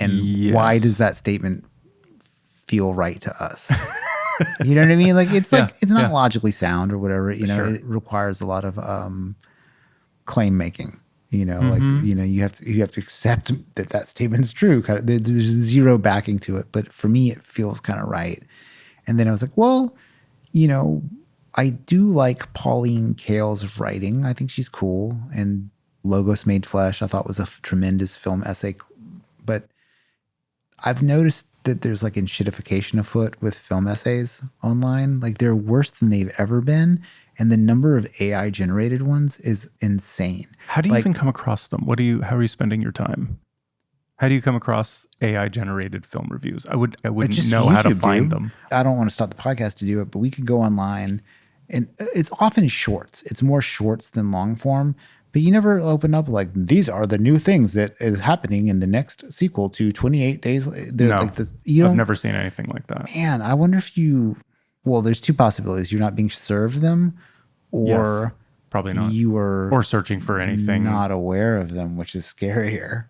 And why does that statement feel right to us? You know what I mean? Like it's it's not logically sound or whatever. It requires a lot of claim making. Like you have to accept that statement is true. There's zero backing to it, but for me, it feels kind of right. And then I was like, well, I do like Pauline Kael's writing. I think she's cool. And Logos Made Flesh, I thought was a tremendous film essay. But I've noticed that there's like enshittification afoot with film essays online. Like they're worse than they've ever been. And the number of AI generated ones is insane. How do you even come across them? How are you spending your time? How do you come across AI generated film reviews? I wouldn't know how to find them. I don't want to start the podcast to do it, but we could go online, and it's often shorts. It's more shorts than long form. But you never open up like, these are the new things that is happening in the next sequel to 28 Days. I've never seen anything like that. Man, I wonder if there's two possibilities. You're not being served them, or probably not. You are or searching for anything. Not aware of them, which is scarier.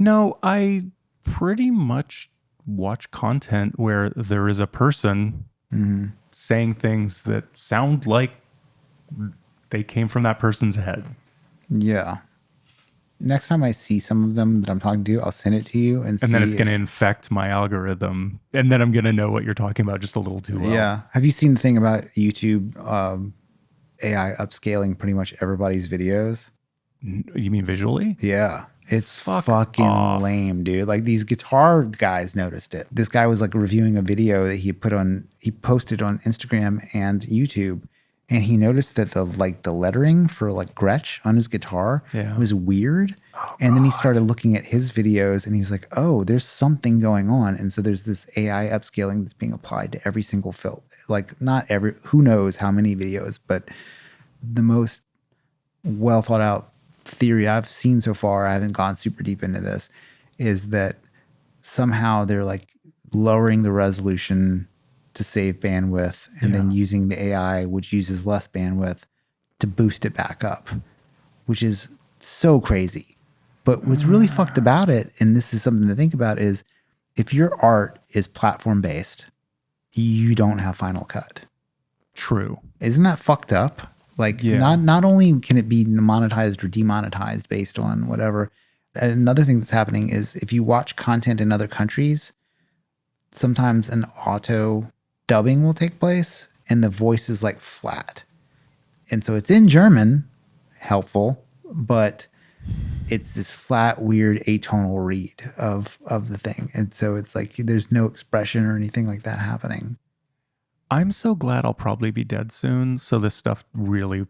No, I pretty much watch content where there is a person saying things that sound like they came from that person's head. Yeah. Next time I see some of them that I'm talking to, I'll send it to you. And then it's going to infect my algorithm. And then I'm going to know what you're talking about just a little too well. Yeah. Have you seen the thing about YouTube AI upscaling pretty much everybody's videos. You mean visually? Yeah. It's Fuck fucking off. lame, dude. Like these guitar guys noticed it. This guy was like reviewing a video that he posted on Instagram and YouTube, and he noticed that the lettering for like Gretsch on his guitar was weird. And then he started looking at his videos and he's like, oh, there's something going on. And so there's this AI upscaling that's being applied to every single film. Like not every, who knows how many videos, but the most well thought out theory I've seen so far, I haven't gone super deep into this, is that somehow they're like lowering the resolution to save bandwidth and then using the AI, which uses less bandwidth, to boost it back up, which is so crazy. But what's really fucked about it, and this is something to think about, is if your art is platform based, you don't have Final Cut. True. Isn't that fucked up? Like not only can it be monetized or demonetized based on whatever, another thing that's happening is if you watch content in other countries, sometimes an auto dubbing will take place and the voice is like flat. And so it's in German, helpful, but it's this flat, weird atonal read of the thing. And so it's like there's no expression or anything like that happening. I'm so glad I'll probably be dead soon, so this stuff really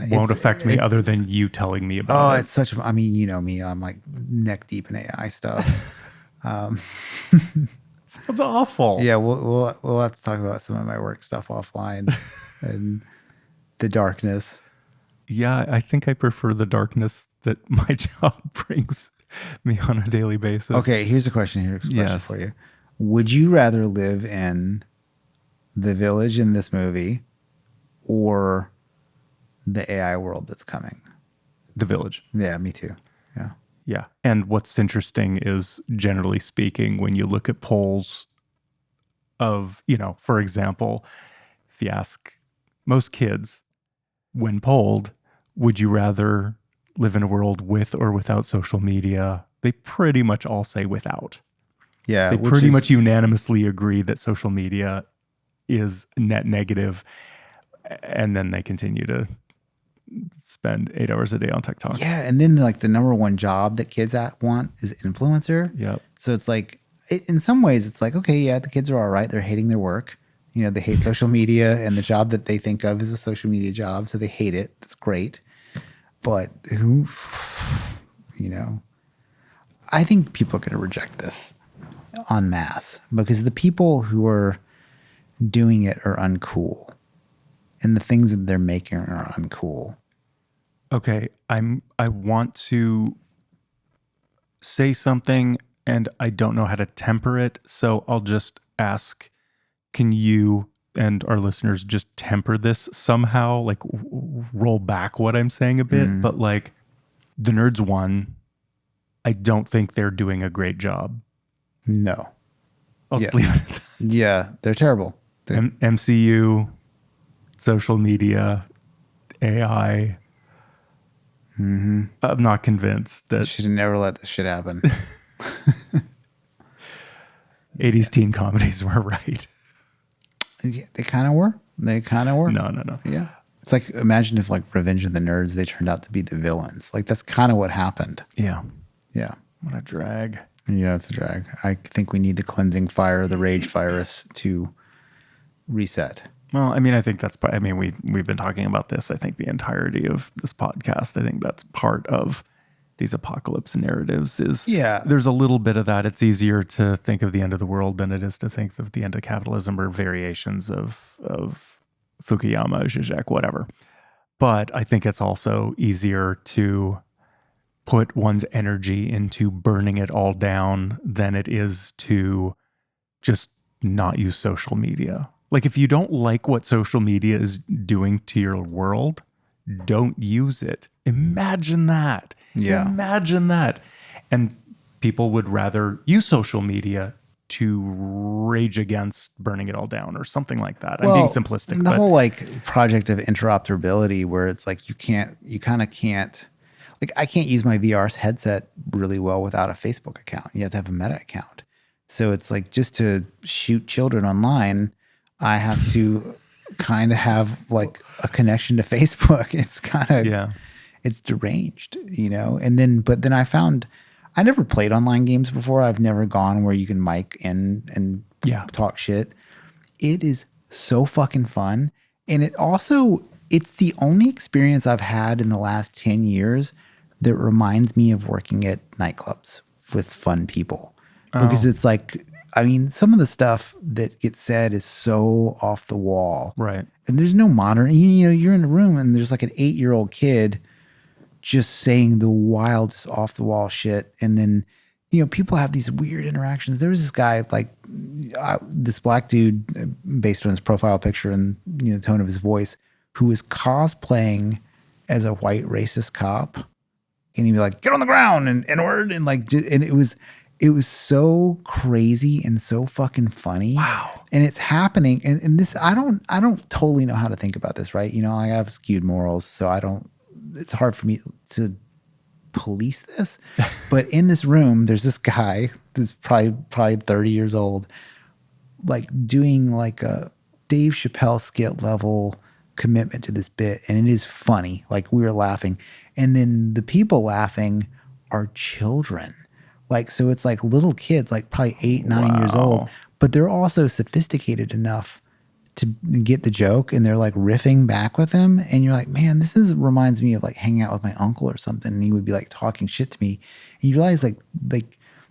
won't affect me other than you telling me about it. It's such I mean, you know me, I'm like neck deep in AI stuff. Sounds awful. Yeah, we'll have to talk about some of my work stuff offline and the darkness. Yeah, I think I prefer the darkness that my job brings me on a daily basis. Okay, here's a question for you. Would you rather live in the village in this movie or the AI world that's coming? The village. Yeah, me too. Yeah. Yeah. And what's interesting is, generally speaking, when you look at polls of, for example, if you ask most kids when polled, would you rather live in a world with or without social media? They pretty much all say without. Yeah. They pretty much unanimously agree that social media is net negative, and then they continue to spend 8 hours a day on TikTok. Yeah, and then like the number one job that kids want is influencer. Yep. So it's like, in some ways, it's like, okay, yeah, the kids are all right. They're hating their work. They hate social media, and the job that they think of is a social media job, so they hate it. That's great. But who, I think people are going to reject this en masse because the people who are doing it are uncool, and the things that they're making are uncool. Okay, I want to say something and I don't know how to temper it, so I'll just ask, can you and our listeners just temper this somehow, like roll back what I'm saying a bit? But like the Nerds one, I don't think they're doing a great job. No. I'll just leave it at that. Yeah, they're terrible. MCU, social media, AI. I'm not convinced that should have never let this shit happen. 80s teen comedies were right. Yeah, they kind of were. No. Yeah. It's like, imagine if like Revenge of the Nerds, they turned out to be the villains. Like that's kind of what happened. Yeah. Yeah. What a drag. Yeah, it's a drag. I think we need the cleansing fire, the rage virus to reset. Well, I mean, I think that's, we've been talking about this, I think the entirety of this podcast. I think that's part of these apocalypse narratives is there's a little bit of that. It's easier to think of the end of the world than it is to think of the end of capitalism or variations of Fukuyama, Zizek, whatever. But I think it's also easier to put one's energy into burning it all down than it is to just not use social media. Like if you don't like what social media is doing to your world, don't use it. Imagine that. Yeah. Imagine that. And people would rather use social media to rage against burning it all down or something like that. I'm being simplistic. The whole like project of interoperability where it's like you kind of can't, like I can't use my VR headset really well without a Facebook account. You have to have a Meta account. So it's like just to shoot children online, I have to kind of have like a connection to Facebook. It's kind of, Yeah. it's deranged, And then I found, I never played online games before. I've never gone where you can mic in and Yeah. talk shit. It is so fucking fun. And it's the only experience I've had in the last 10 years that reminds me of working at nightclubs with fun people. Because it's like, I mean, some of the stuff that gets said is so off the wall. Right. And there's no modern, you're in a room and there's like an 8-year-old kid just saying the wildest off the wall shit. And then, people have these weird interactions. There was this guy, like this black dude, based on his profile picture and, the tone of his voice, who was cosplaying as a white racist cop. And he'd be like, get on the ground and N-word. And like, and it was so crazy and so fucking funny. Wow. And it's happening. And this, I don't totally know how to think about this, right? I have skewed morals, so it's hard for me to police this. But in this room, there's this guy that's probably 30 years old, like doing like a Dave Chappelle skit level commitment to this bit. And it is funny. Like, we were laughing. And then the people laughing are children. Like, so it's like little kids, like probably 8, 9 years old, but they're also sophisticated enough to get the joke, and they're like riffing back with him. And you're like, man, reminds me of like hanging out with my uncle or something. And he would be like talking shit to me. And you realize like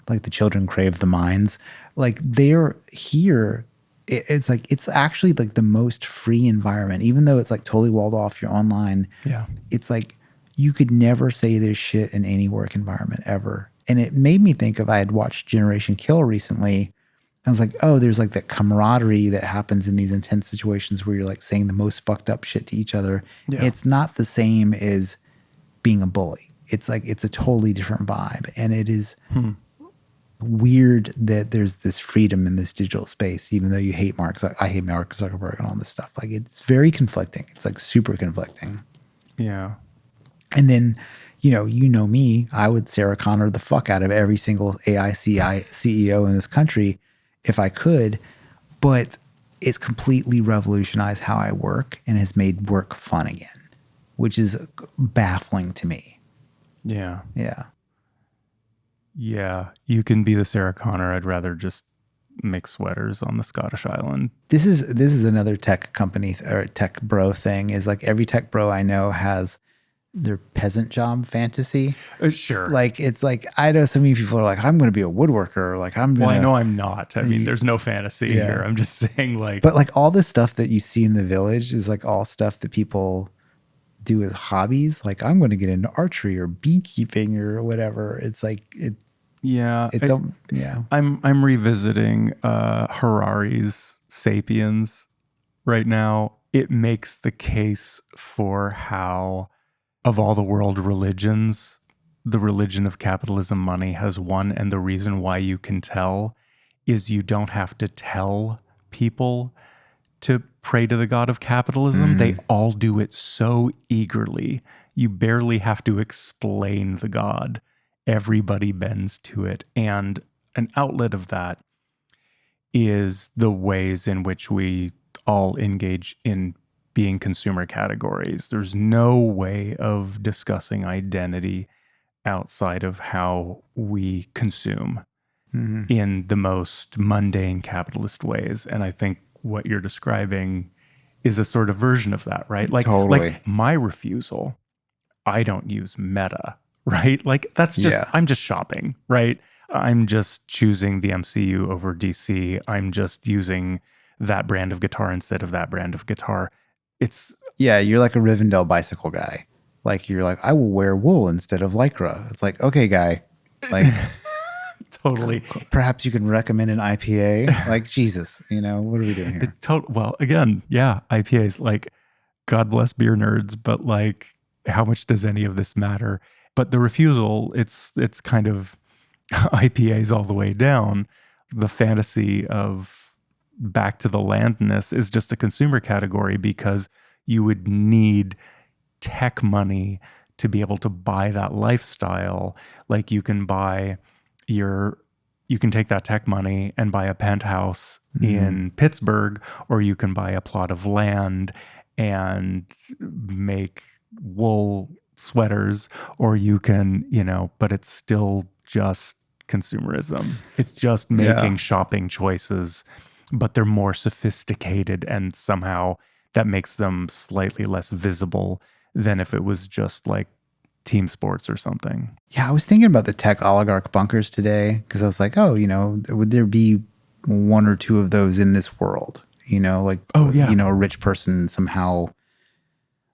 the children crave the minds. Like, they're here. It's like, it's actually like the most free environment, even though it's like totally walled off. You're online. Yeah. It's like, you could never say this shit in any work environment ever. And it made me think of, I had watched Generation Kill recently. I was like, oh, there's like that camaraderie that happens in these intense situations where you're like saying the most fucked up shit to each other. Yeah. It's not the same as being a bully. It's like, it's a totally different vibe. And it is weird that there's this freedom in this digital space, even though you hate Mark. I hate Mark Zuckerberg and all this stuff. Like, it's very conflicting. It's like super conflicting. Yeah. And then, you know me, I would Sarah Connor the fuck out of every single AI CEO in this country if I could, but it's completely revolutionized how I work and has made work fun again, which is baffling to me. Yeah. Yeah. Yeah. You can be the Sarah Connor. I'd rather just make sweaters on the Scottish island. This is another tech company or tech bro thing, is like every tech bro I know has their peasant job fantasy. Sure. Like, it's like, I know so many people are like, I'm going to be a woodworker. Like, well, I know I'm not. I mean, there's no fantasy here. I'm just saying, like, but like all this stuff that you see in the village is like all stuff that people do as hobbies. Like, I'm going to get into archery or beekeeping or whatever. It's like, I'm revisiting Harari's Sapiens right now. It makes the case for how, of all the world religions, the religion of capitalism money has won. And the reason why you can tell is you don't have to tell people to pray to the god of capitalism. They all do it so eagerly. You barely have to explain the god. Everybody bends to it. And an outlet of that is the ways in which we all engage in being consumer categories. There's no way of discussing identity outside of how we consume in the most mundane capitalist ways. And I think what you're describing is a sort of version of that, right? Like, totally. Like my refusal, I don't use Meta, right? Like, that's just, I'm just shopping, right? I'm just choosing the MCU over DC. I'm just using that brand of guitar instead of that brand of guitar. You're like a Rivendell bicycle guy. Like, you're like, I will wear wool instead of Lycra. It's like, okay, guy, like totally. Perhaps you can recommend an IPA. Like, Jesus, what are we doing here? Well, again, IPAs, like, God bless beer nerds, but like, how much does any of this matter? But the refusal, it's kind of IPAs all the way down. The fantasy of back to the landness is just a consumer category because you would need tech money to be able to buy that lifestyle. Like, you can buy your you can take that tech money and buy a penthouse in Pittsburgh, or you can buy a plot of land and make wool sweaters, or you can, but it's still just consumerism. It's just making shopping choices, but they're more sophisticated, and somehow that makes them slightly less visible than if it was just like team sports or something. Yeah, I was thinking about the tech oligarch bunkers today because I was like, oh, would there be one or two of those in this world? A rich person somehow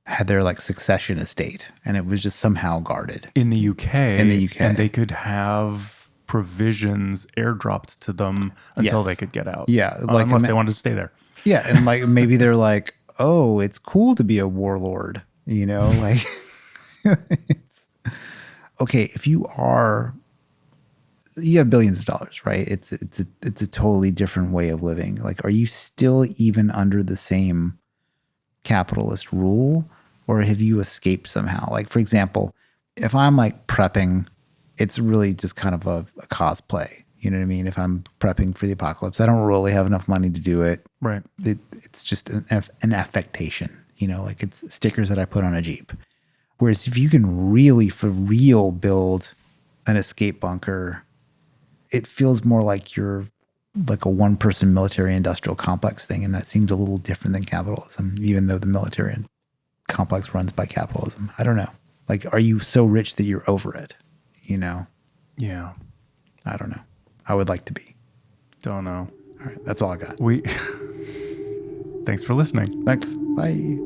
had their like succession estate and it was just somehow guarded. In the UK. And they could have provisions airdropped to them until they could get out. Yeah. Unless they wanted to stay there. Yeah. And like maybe they're like, oh, it's cool to be a warlord, like okay, if you have billions of dollars, right? It's a totally different way of living. Like, are you still even under the same capitalist rule, or have you escaped somehow? Like, for example, if I'm like prepping, it's really just kind of a cosplay. You know what I mean? If I'm prepping for the apocalypse, I don't really have enough money to do it. Right. It's just an affectation, like it's stickers that I put on a Jeep. Whereas if you can really, for real, build an escape bunker, it feels more like you're like a one-person military industrial complex thing. And that seems a little different than capitalism, even though the military complex runs by capitalism. I don't know. Like, are you so rich that you're over it? Yeah. I don't know. I would like to be. Don't know. All right. That's all I got. Thanks for listening. Thanks. Bye.